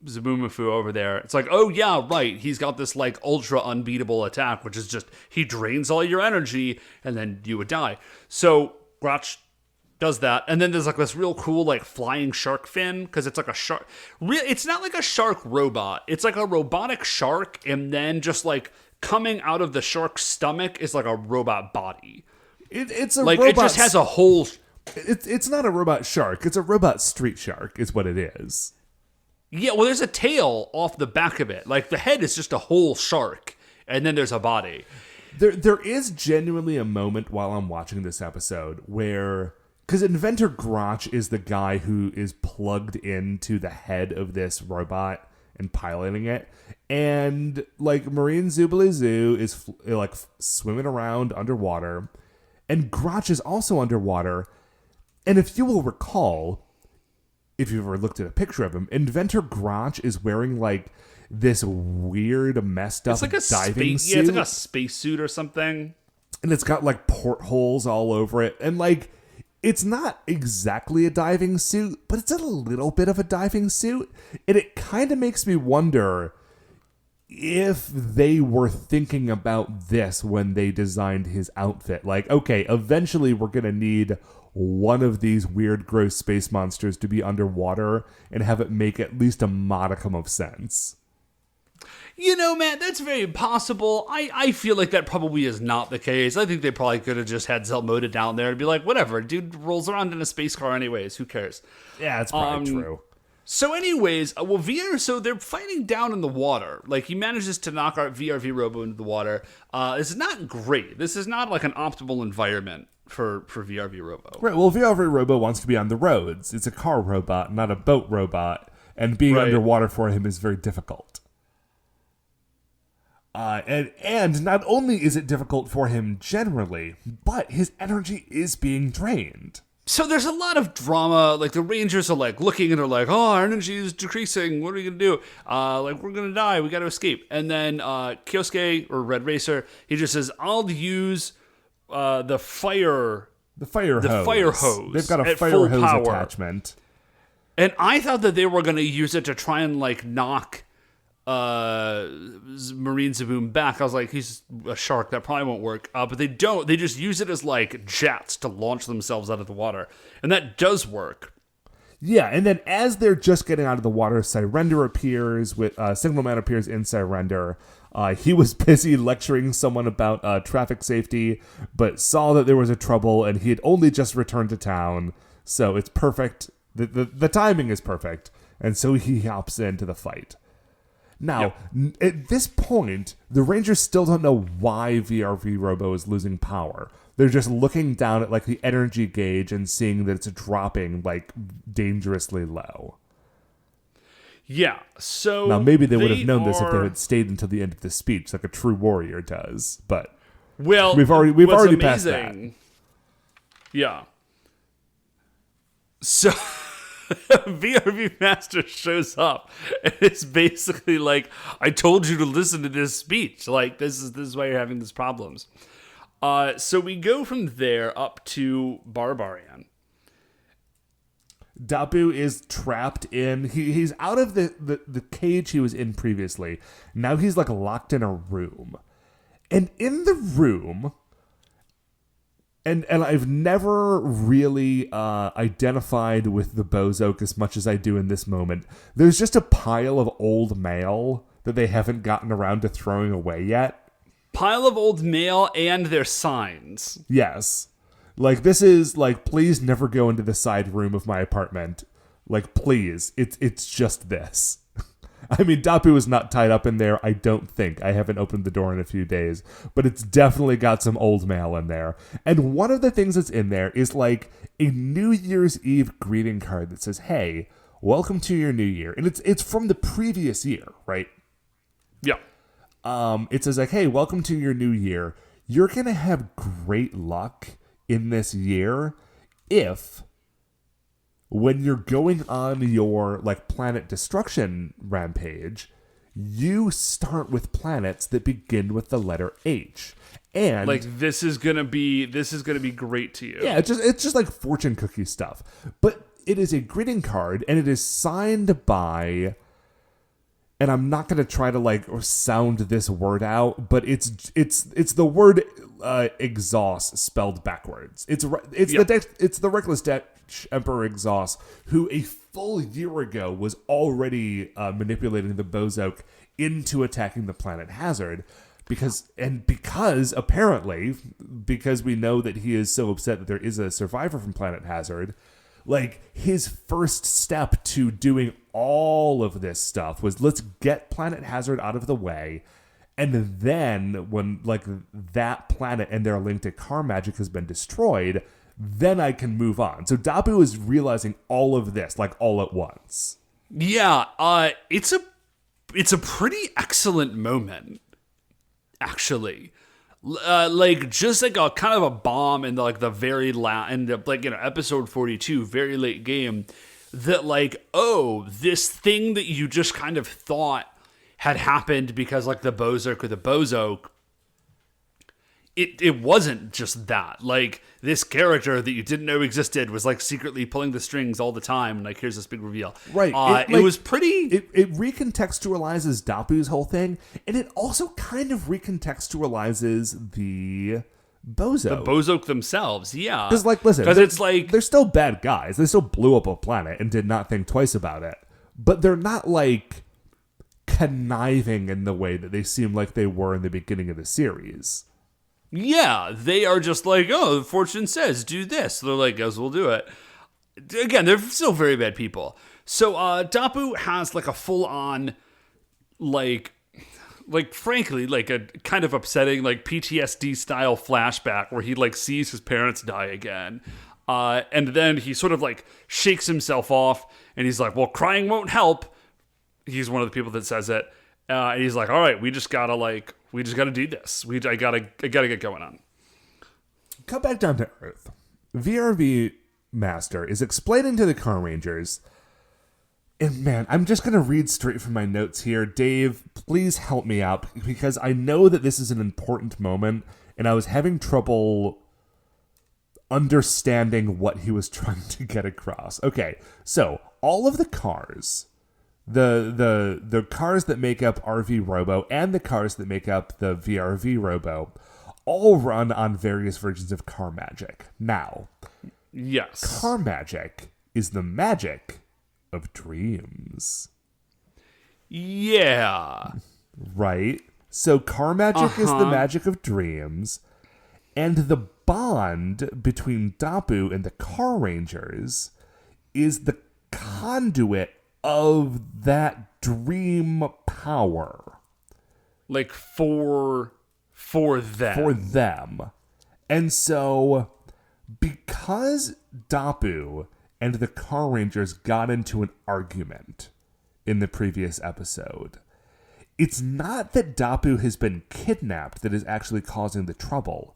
Zabumafu over there. It's like, oh yeah, right. He's got this like ultra unbeatable attack, which is just he drains all your energy and then you would die. So Grotch does that, and then there's like this real cool like flying shark fin because it's like a shark. It's not like a shark robot. It's like a robotic shark, and then just like coming out of the shark's stomach is like a robot body. It's a like robot. It just has a whole. It's not a robot shark. It's a robot street shark, is what it is. Yeah, well, there's a tail off the back of it. Like, the head is just a whole shark, and then there's a body. There is genuinely a moment while I'm watching this episode where... Because Inventor Grotch is the guy who is plugged into the head of this robot and piloting it. And, like, Marine Zoobaloo is, like, swimming around underwater. And Grotch is also underwater. And if you will recall... If you've ever looked at a picture of him, Inventor Grotch is wearing like this weird, messed up diving suit. Yeah, it's like a spacesuit or something. And it's got like portholes all over it. And like, it's not exactly a diving suit, but it's a little bit of a diving suit. And it kind of makes me wonder if they were thinking about this when they designed his outfit. Like, okay, eventually we're going to need one of these weird, gross space monsters to be underwater and have it make at least a modicum of sense. You know, man, that's very possible. I feel like that probably is not the case. I think they probably could have just had Zell Moto down there and be like, whatever, dude rolls around in a space car anyways. Who cares? Yeah, that's probably true. So anyways, so they're fighting down in the water. Like, he manages to knock our VRV Robo into the water. This is not great. This is not like an optimal environment for VRV Robo. Right, well, VRV Robo wants to be on the roads. It's a car robot, not a boat robot. And being underwater for him is very difficult. And not only is it difficult for him generally, but his energy is being drained. So there's a lot of drama. Like, the Rangers are like looking and they're like, oh, our energy is decreasing. What are we going to do? Like, we're going to die. We got to escape. And then Kyosuke, or Red Racer, he just says, I'll use the fire hose. They've got a fire hose attachment. And I thought that they were going to use it to try and like knock Marine Zaboom back. I was like, he's a shark, that probably won't work. But they don't. They just use it as like jets to launch themselves out of the water, and that does work. Yeah, and then as they're just getting out of the water, Sirender appears. Signalman appears in Sirender. He was busy lecturing someone about traffic safety, but saw that there was a trouble, and he had only just returned to town. So it's perfect. The timing is perfect, and so he hops into the fight. Now, At this point, the Rangers still don't know why VRV Robo is losing power. They're just looking down at like the energy gauge and seeing that it's dropping like dangerously low. Yeah, so now maybe they would have known this if they had stayed until the end of the speech, like a true warrior does. But we've already passed that. Yeah. So VRV Master shows up and it's basically like, I told you to listen to this speech. Like, this is why you're having these problems. So we go from there up to Barbarian. Dabu is trapped in... He's out of the cage he was in previously. Now he's like locked in a room. And in the room... And I've never really identified with the Bozok as much as I do in this moment. There's just a pile of old mail that they haven't gotten around to throwing away yet. Pile of old mail and their signs. Yes. Like, this is, like, please never go into the side room of my apartment. Like, please. It's just this. I mean, Dappy was not tied up in there, I don't think. I haven't opened the door in a few days. But it's definitely got some old mail in there. And one of the things that's in there is, like, a New Year's Eve greeting card that says, hey, welcome to your new year. And it's from the previous year, right? Yeah. It says, like, hey, welcome to your new year. you're going to have great luck in this year if, when you're going on your like planet destruction rampage, you start with planets that begin with the letter H. And like this is gonna be great to you. Yeah, it's just like fortune cookie stuff. But it is a greeting card, and it is signed by, and I'm not gonna try to like sound this word out, but it's the word exhaust spelled backwards. It's the Reckless Dutch Emperor Exhaust, who a full year ago was already manipulating the Bozoak into attacking the planet Hazard. Because apparently, because we know that he is so upset that there is a survivor from Planet Hazard, like his first step to doing all of this stuff was, let's get Planet Hazard out of the way, and then when like that planet and their link to car magic has been destroyed, then I can move on. So Dabu is realizing all of this like all at once. Yeah, it's a pretty excellent moment. Actually, like just like a kind of a bomb in like the very episode 42, very late game, that like, oh, this thing that you just kind of thought had happened because like the Bozoak or the Bozoak, it wasn't just that. Like this character that you didn't know existed was like secretly pulling the strings all the time, and like here's this big reveal. Right. It was pretty. It recontextualizes Dapu's whole thing, and it also kind of recontextualizes the Bozoak. The Bozoak themselves, yeah. Because like, listen, because it's like they're still bad guys. They still blew up a planet and did not think twice about it. But they're not like conniving in the way that they seem like they were in the beginning of the series. Yeah, they are just like, oh, fortune says do this. So they're like, guess we'll do it. Again, they're still very bad people. So Dapu has like a full-on, like frankly, like a kind of upsetting, like PTSD style flashback where he like sees his parents die again. And then he sort of like shakes himself off and he's like, well, crying won't help. He's one of the people that says it. And he's like, all right, we just gotta do this. I gotta get going on. Come back down to Earth. Vrv Master is explaining to the Carrangers, and man, I'm just gonna read straight from my notes here. Dave, please help me out, because I know that this is an important moment, and I was having trouble understanding what he was trying to get across. Okay, so all of the cars, the cars that make up RV Robo and the cars that make up the VRV Robo all run on various versions of car magic. Now, yes, car magic is the magic of dreams. Yeah. Right? So car magic is the magic of dreams, and the bond between Dabu and the Carrangers is the conduit of that dream power. Like for them. For them. And so, because Dabu and the Carrangers got into an argument in the previous episode, it's not that Dabu has been kidnapped that is actually causing the trouble.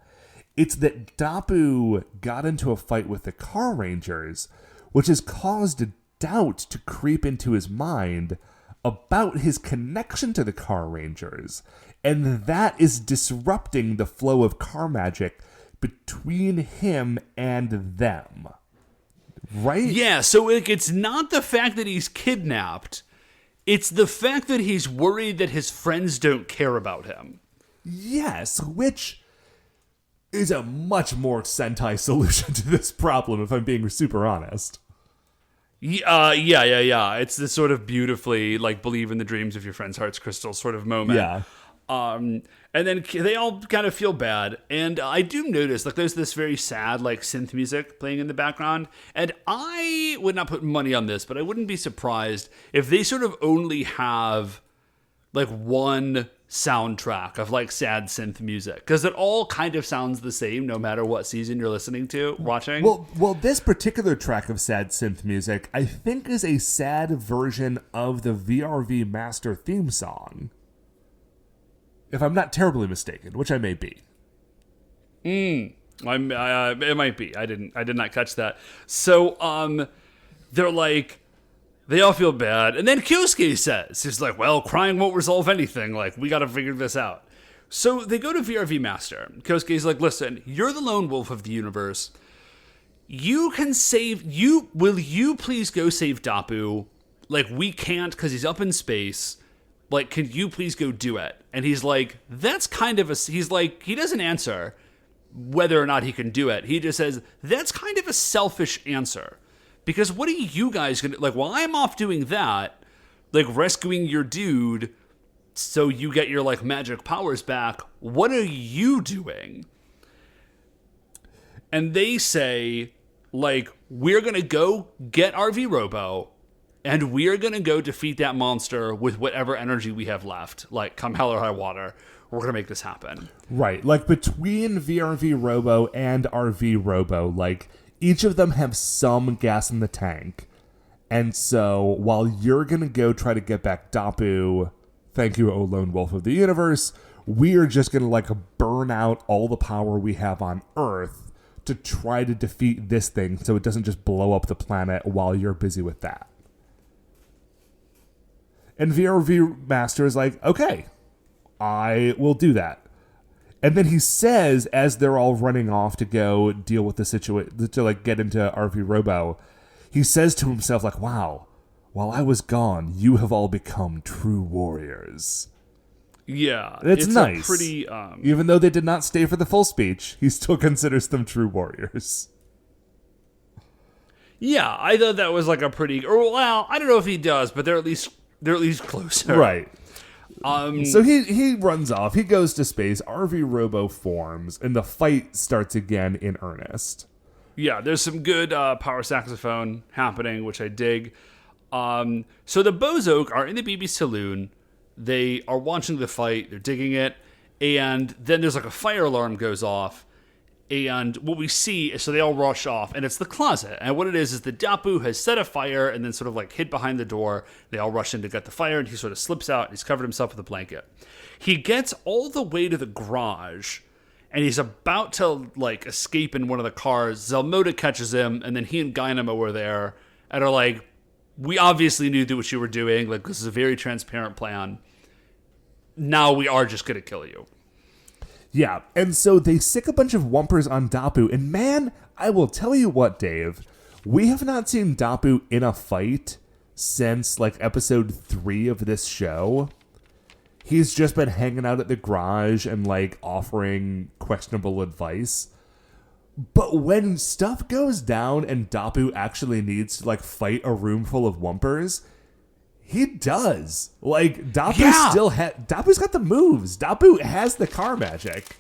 It's that Dabu got into a fight with the Carrangers, which has caused a doubt to creep into his mind about his connection to the Carrangers, and that is disrupting the flow of car magic between him and them. Right? Yeah, so it's not the fact that he's kidnapped, it's the fact that he's worried that his friends don't care about him. Yes, which is a much more Sentai solution to this problem, if I'm being super honest. Yeah. It's this sort of beautifully, like, believe in the dreams of your friend's heart's crystal sort of moment. Yeah. And then they all kind of feel bad. And I do notice, like, there's this very sad, like, synth music playing in the background. And I would not put money on this, but I wouldn't be surprised if they sort of only have, like, one soundtrack of, like, sad synth music. Because it all kind of sounds the same no matter what season you're watching. Well, this particular track of sad synth music, I think, is a sad version of the VRV Master theme song. If I'm not terribly mistaken, which I may be. It might be. I did not catch that. So they're like, they all feel bad, and then Kyosuke says, he's like, well, crying won't resolve anything. Like, we got to figure this out. So they go to Vrv Master. Kyosuke's like, listen, you're the lone wolf of the universe. You can save you. Will you please go save Dappy? Like, we can't because he's up in space. Like, can you please go do it? And he's like, that's kind of a. He's like, he doesn't answer whether or not he can do it. He just says, that's kind of a selfish answer. Because what are you guys going to. Like, while I'm off doing that, like, rescuing your dude so you get your, like, magic powers back, what are you doing? And they say, like, we're going to go get RV Robo, and we're going to go defeat that monster with whatever energy we have left. Like, come hell or high water, we're going to make this happen. Right. Like, between VRV Robo and RV Robo, like, each of them have some gas in the tank. And so, while you're going to go try to get back Dappy, thank you, O Lone Wolf of the Universe, we are just going to, like, burn out all the power we have on Earth to try to defeat this thing so it doesn't just blow up the planet while you're busy with that. And Vrv Master is like, okay, I will do that. And then he says, as they're all running off to go deal with the situation, to like get into RV Robo, he says to himself, like, wow, while I was gone, you have all become true warriors. Yeah. It's nice. Pretty, even though they did not stay for the full speech, he still considers them true warriors. Yeah, I thought that was like a pretty, or well, I don't know if he does, but they're at least closer. Right. So he runs off. He goes to space. RV Robo forms, and the fight starts again in earnest. Yeah, there's some good power saxophone happening, which I dig. So the Bozoak are in the BB Saloon. They are watching the fight. They're digging it. And then there's like a fire alarm goes off. And what we see is, so they all rush off, and it's the closet. And what it is the Dappy has set a fire and then sort of like hid behind the door. They all rush in to get the fire, and he sort of slips out. He's covered himself with a blanket. He gets all the way to the garage, and he's about to like escape in one of the cars. Zell Moto catches him, and then he and Ghani were there and are like, we obviously knew what you were doing. Like, this is a very transparent plan. Now we are just going to kill you. Yeah, and so they sick a bunch of Wumpers on Dappy, and man, I will tell you what, Dave, we have not seen Dappy in a fight since, like, episode 3 of this show. He's just been hanging out at the garage and, like, offering questionable advice. But when stuff goes down and Dappy actually needs to, like, fight a room full of Wumpers, he does. Like, Dappy's got the moves. Dappy has the car magic.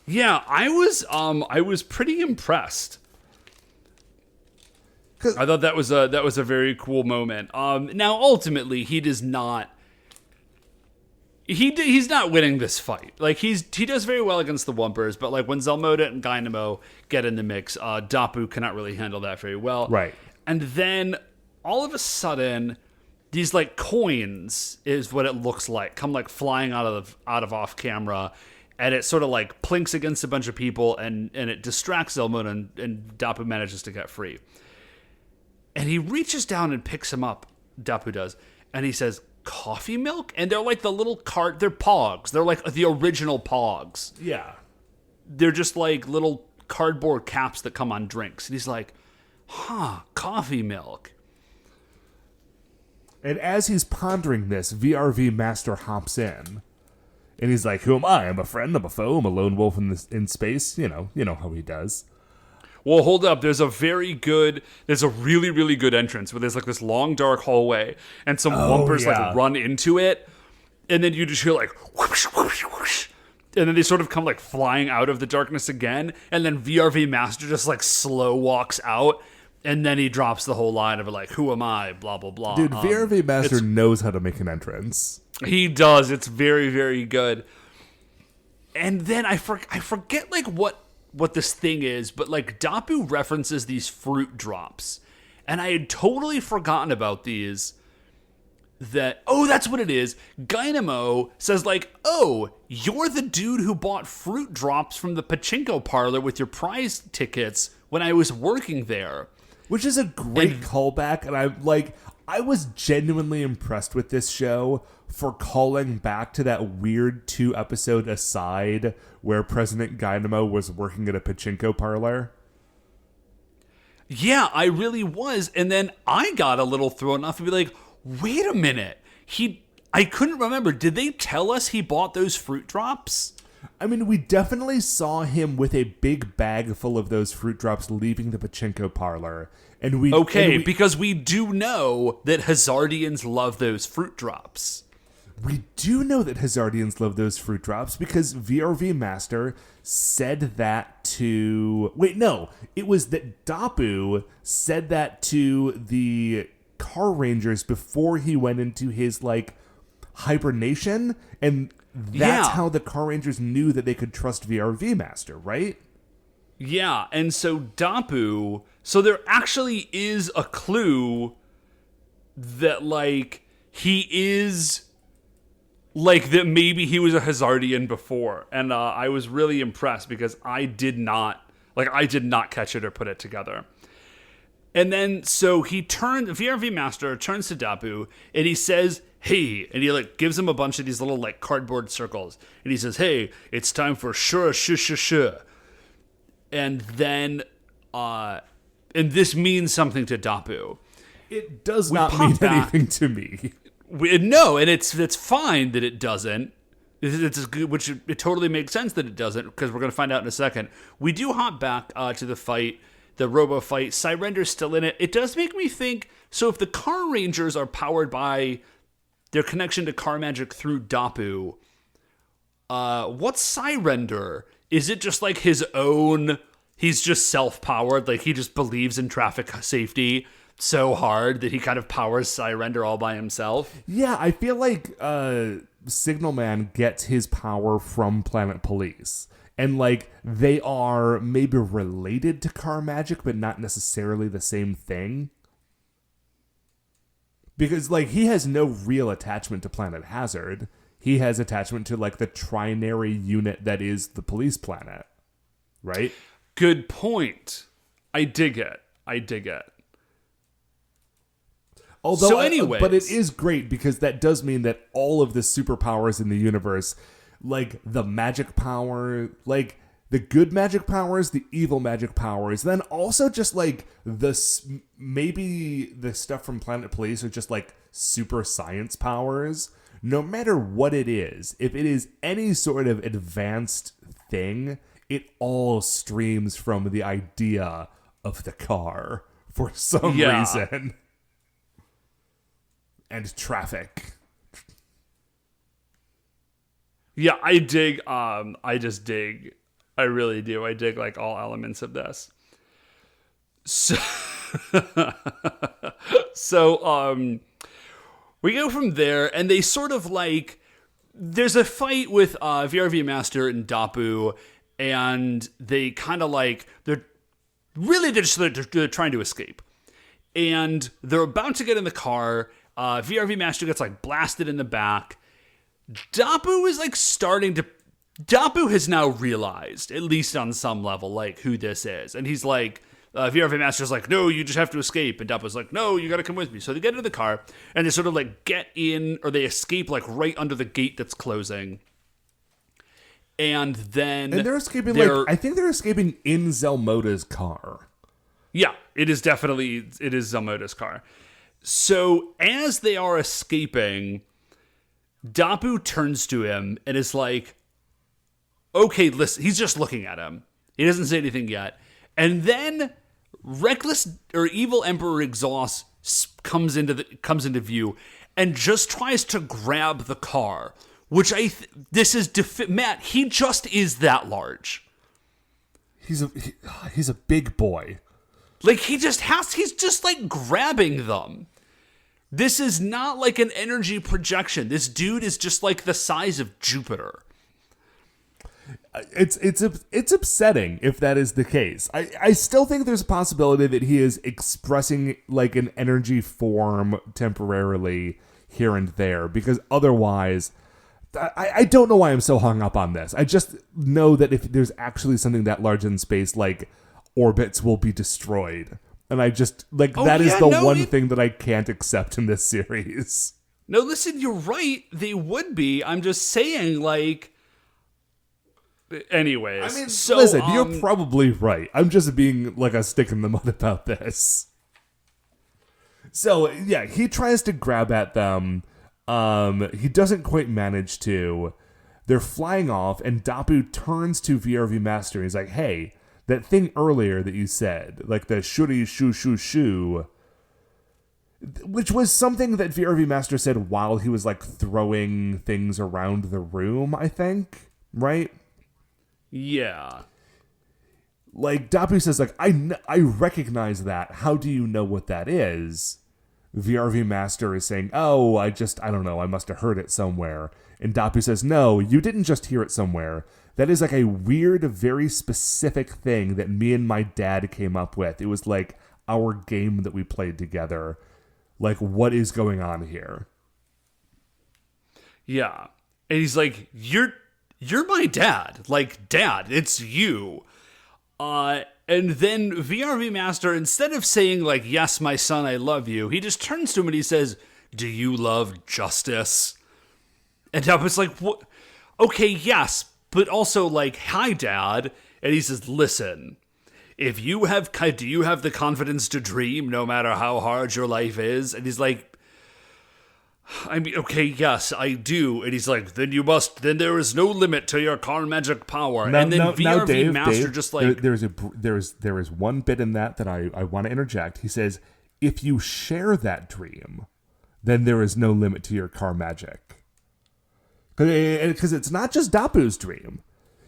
Yeah, I was pretty impressed. I thought that was a very cool moment. Now ultimately he does not. He's not winning this fight. Like, he does very well against the Wumpers, but like when Zell Moto and Ghani get in the mix, Dappy cannot really handle that very well. Right. And then all of a sudden, these like coins is what it looks like, come like flying out of off camera, and it sort of like plinks against a bunch of people, and it distracts Zell Moto, and Dappy manages to get free. And he reaches down and picks him up, Dappy does, and he says, coffee milk? And they're like the little they're pogs. They're like the original pogs. Yeah. They're just like little cardboard caps that come on drinks. And he's like, coffee milk. And as he's pondering this, VRV Master hops in. And he's like, who am I? I'm a friend, I'm a foe, I'm a lone wolf in space. You know how he does. Well, hold up. There's a really, really good entrance where there's like this long, dark hallway, and some Wumpers like run into it, and then you just hear like whoosh, whoosh, whoosh, and then they sort of come like flying out of the darkness again, and then VRV Master just like slow walks out, and then he drops the whole line of like, who am I, blah, blah, blah. Dude, VRV Master knows how to make an entrance. He does. It's very, very good. And then I forget like what this thing is, but like Dappy references these fruit drops, and I had totally forgotten about these. that, oh, that's what it is. Dynamo says like, oh, you're the dude who bought fruit drops from the pachinko parlor with your prize tickets when I was working there. Which is a great callback, and I was genuinely impressed with this show for calling back to that weird 2-episode aside where President Dynamo was working at a pachinko parlor. Yeah, I really was. And then I got a little thrown off and be like, wait a minute. I couldn't remember. Did they tell us he bought those fruit drops? I mean, we definitely saw him with a big bag full of those fruit drops leaving the pachinko parlor. Because we do know that Hazardians love those fruit drops. We do know that Hazardians love those fruit drops because Vrv Master said that to... Wait, no. It was that Dappy said that to the Carrangers before he went into his, hibernation. And that's how the Carrangers knew that they could trust Vrv Master, right? Yeah, and so Dappy... So there actually is a clue that, he is... that maybe he was a Hazardian before. And I was really impressed because I did not catch it or put it together. And then, so Vrv Master turns to Dappy and he says, hey, and he gives him a bunch of these little cardboard circles. And he says, hey, it's time for sure. And then, and this means something to Dappy. It does not mean anything to me. No, and it's fine that it doesn't. It's good, which it totally makes sense that it doesn't, because we're going to find out in a second. We do hop back to the fight, the Robo fight. Cyrender's still in it. It does make me think, so if the Carrangers are powered by their connection to car magic through Dappy, what's Cyrender? Is it just his own, he's just self-powered, he just believes in traffic safety so hard that he kind of powers Cyrender all by himself? Yeah, I feel like Signal Man gets his power from Planet Police. And, they are maybe related to car magic, but not necessarily the same thing. Because, he has no real attachment to Planet Hazard. He has attachment to, the trinary unit that is the police planet. Right? Good point. I dig it. Although, but it is great because that does mean that all of the superpowers in the universe, the magic power, the good magic powers, the evil magic powers, then also just maybe the stuff from Planet Police are just super science powers. No matter what it is, if it is any sort of advanced thing, it all streams from the idea of the car for some reason. And traffic. Yeah, I dig. I just dig. I really do. I dig all elements of this. So, we go from there, and they sort of there's a fight with Vrv Master and Dappy, and they kind of they're trying to escape, and they're about to get in the car. Vrv Master gets blasted in the back. Dappy is Dappy has now realized, at least on some level, who this is. And he's Vrv Master's no, you just have to escape. And Dappy's no, you gotta come with me. So they get into the car, and they sort of get in, or they escape right under the gate that's closing. And then... And they're escaping, I think they're escaping in Zell Moto's car. Yeah, it is Zell Moto's car. So, as they are escaping, Dappy turns to him and is okay, listen, he's just looking at him. He doesn't say anything yet. And then, reckless or evil Emperor Exhaust comes into view and just tries to grab the car, which Matt, he just is that large. He's a big boy. He's just grabbing them. This is not an energy projection. This dude is just the size of Jupiter. It's upsetting if that is the case. I still think there's a possibility that he is expressing an energy form temporarily. here and there, because otherwise, I don't know why I'm so hung up on this. I just know that if there's actually something that large in space, like orbits will be destroyed. And I just, like, that is the one thing that I can't accept in this series. No, listen, you're right. They would be. I'm just saying, like, anyways. I mean, so, listen, you're probably right. I'm just being like a stick in the mud about this. So, yeah, he tries to grab at them. He doesn't quite manage to. They're flying off, and Dappy turns to Vrv Master. He's like, hey, that thing earlier that you said, like the shuri shu shu shu, which was something that Vrv Master said while he was like throwing things around the room, I think, right? Yeah. Like, Dappy says, like, I recognize that. How do you know what that is? Vrv Master is saying, oh, I don't know, I must have heard it somewhere. And Dappy says, no, you didn't just hear it somewhere. That is like a weird, very specific thing that me and my dad came up with. It was like our game that we played together. Like, what is going on here? Yeah. And he's like, you're my dad. Like, Dad, it's you. And then Vrv Master, instead of saying, like, yes, my son, I love you, he just turns to him and he says, do you love justice? And Dappy's like, what? Okay, yes, but also, like, hi, Dad. And he says, listen, do you have the confidence to dream no matter how hard your life is? And he's like, I mean, okay, yes, I do. And he's like, then there is no limit to your car magic power. And then Vrv Master just like... There is one bit in that I want to interject. He says, if you share that dream, then there is no limit to your car magic. Because it's not just Dapu's dream.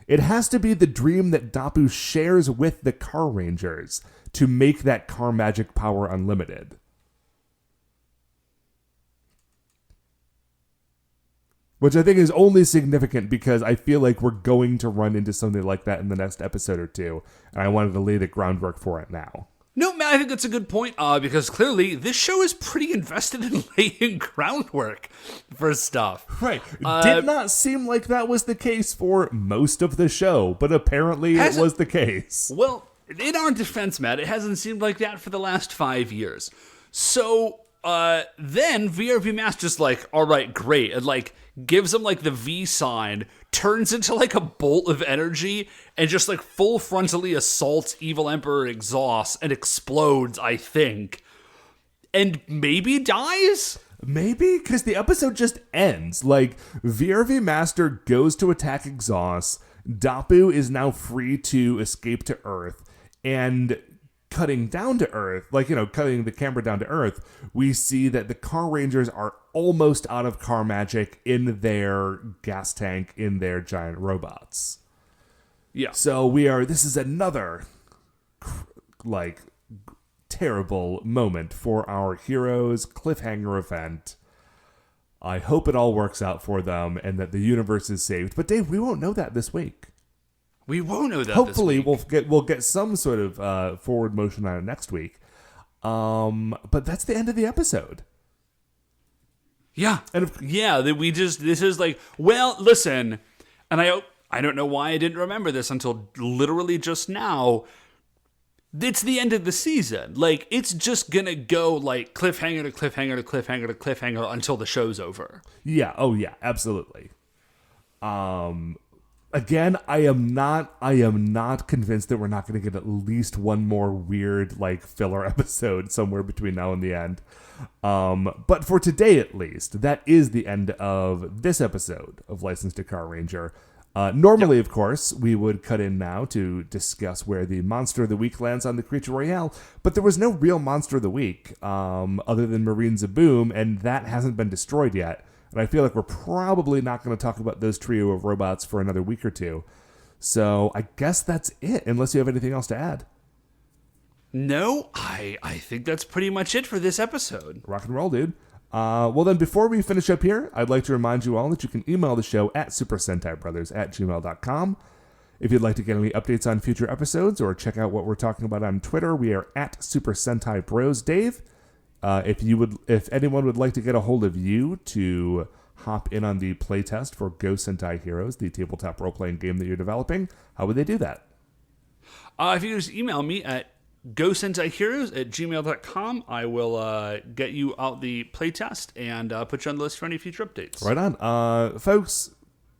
It has to be the dream that Dapu shares with the Carrangers to make that car magic power unlimited. Which I think is only significant because I feel like we're going to run into something like that in the next episode or two, and I wanted to lay the groundwork for it now. No, man, I think that's a good point, because clearly this show is pretty invested in laying groundwork for stuff. Right. Did not seem like that was the case for most of the show, but apparently it was the case. Well, in our defense, Matt, it hasn't seemed like that for the last 5 years. So, then Vrv Master's like, all right, great, and like gives him like the V sign, turns into like a bolt of energy, and just like full frontally assaults Evil Emperor Exhaust and explodes, I think, and maybe dies. Maybe, because the episode just ends. Like, Vrv Master goes to attack Exhaust. Dapu is now free to escape to Earth, and cutting down to Earth, like, you know, cutting the camera down to Earth, we see that the Carrangers are almost out of car magic in their gas tank, in their giant robots. Yeah. So this is another, like, terrible moment for our heroes' cliffhanger event. I hope it all works out for them and that the universe is saved. But Dave, we won't know that this week. We won't know that. Hopefully, this week. we'll get some sort of forward motion on it next week. But that's the end of the episode. Yeah, and this is like, well, listen, and I don't know why I didn't remember this until literally just now. It's the end of the season. Like, it's just gonna go like cliffhanger to cliffhanger to cliffhanger to cliffhanger until the show's over. Yeah. Oh yeah. Absolutely. Again, I am not convinced that we're not going to get at least one more weird, like, filler episode somewhere between now and the end. But for today, at least, that is the end of this episode of Licensed to Carranger. Normally, Of course, we would cut in now to discuss where the Monster of the Week lands on the Creature Royale, but there was no real Monster of the Week, other than Marine Zaboom, and that hasn't been destroyed yet. And I feel like we're probably not going to talk about those trio of robots for another week or two. So I guess that's it, unless you have anything else to add. No, I think that's pretty much it for this episode. Rock and roll, dude. Well, then, before we finish up here, I'd like to remind you all that you can email the show at supersentaibrothers@gmail.com. If you'd like to get any updates on future episodes or check out what we're talking about on Twitter, we are at Super Sentai Bros. Dave, If anyone would like to get a hold of you to hop in on the playtest for Go Sentai Heroes, the tabletop role-playing game that you're developing, how would they do that? If you just email me at gosentaiheroes@gmail.com, I will get you out the playtest and put you on the list for any future updates. Right on. Folks,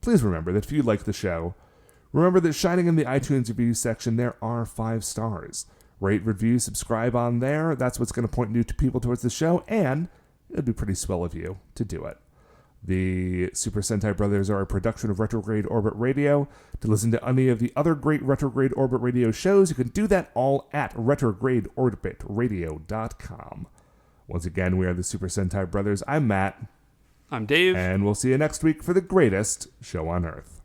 please remember that if you like the show, remember that shining in the iTunes review section, there are 5 stars. Rate, review, subscribe on there. That's what's going to point new to people towards the show, and it'd be pretty swell of you to do it. The Super Sentai Brothers are a production of Retrograde Orbit Radio. To listen to any of the other great Retrograde Orbit Radio shows, you can do that all at retrogradeorbitradio.com. Once again, we are the Super Sentai Brothers. I'm Matt. I'm Dave. And we'll see you next week for the greatest show on Earth.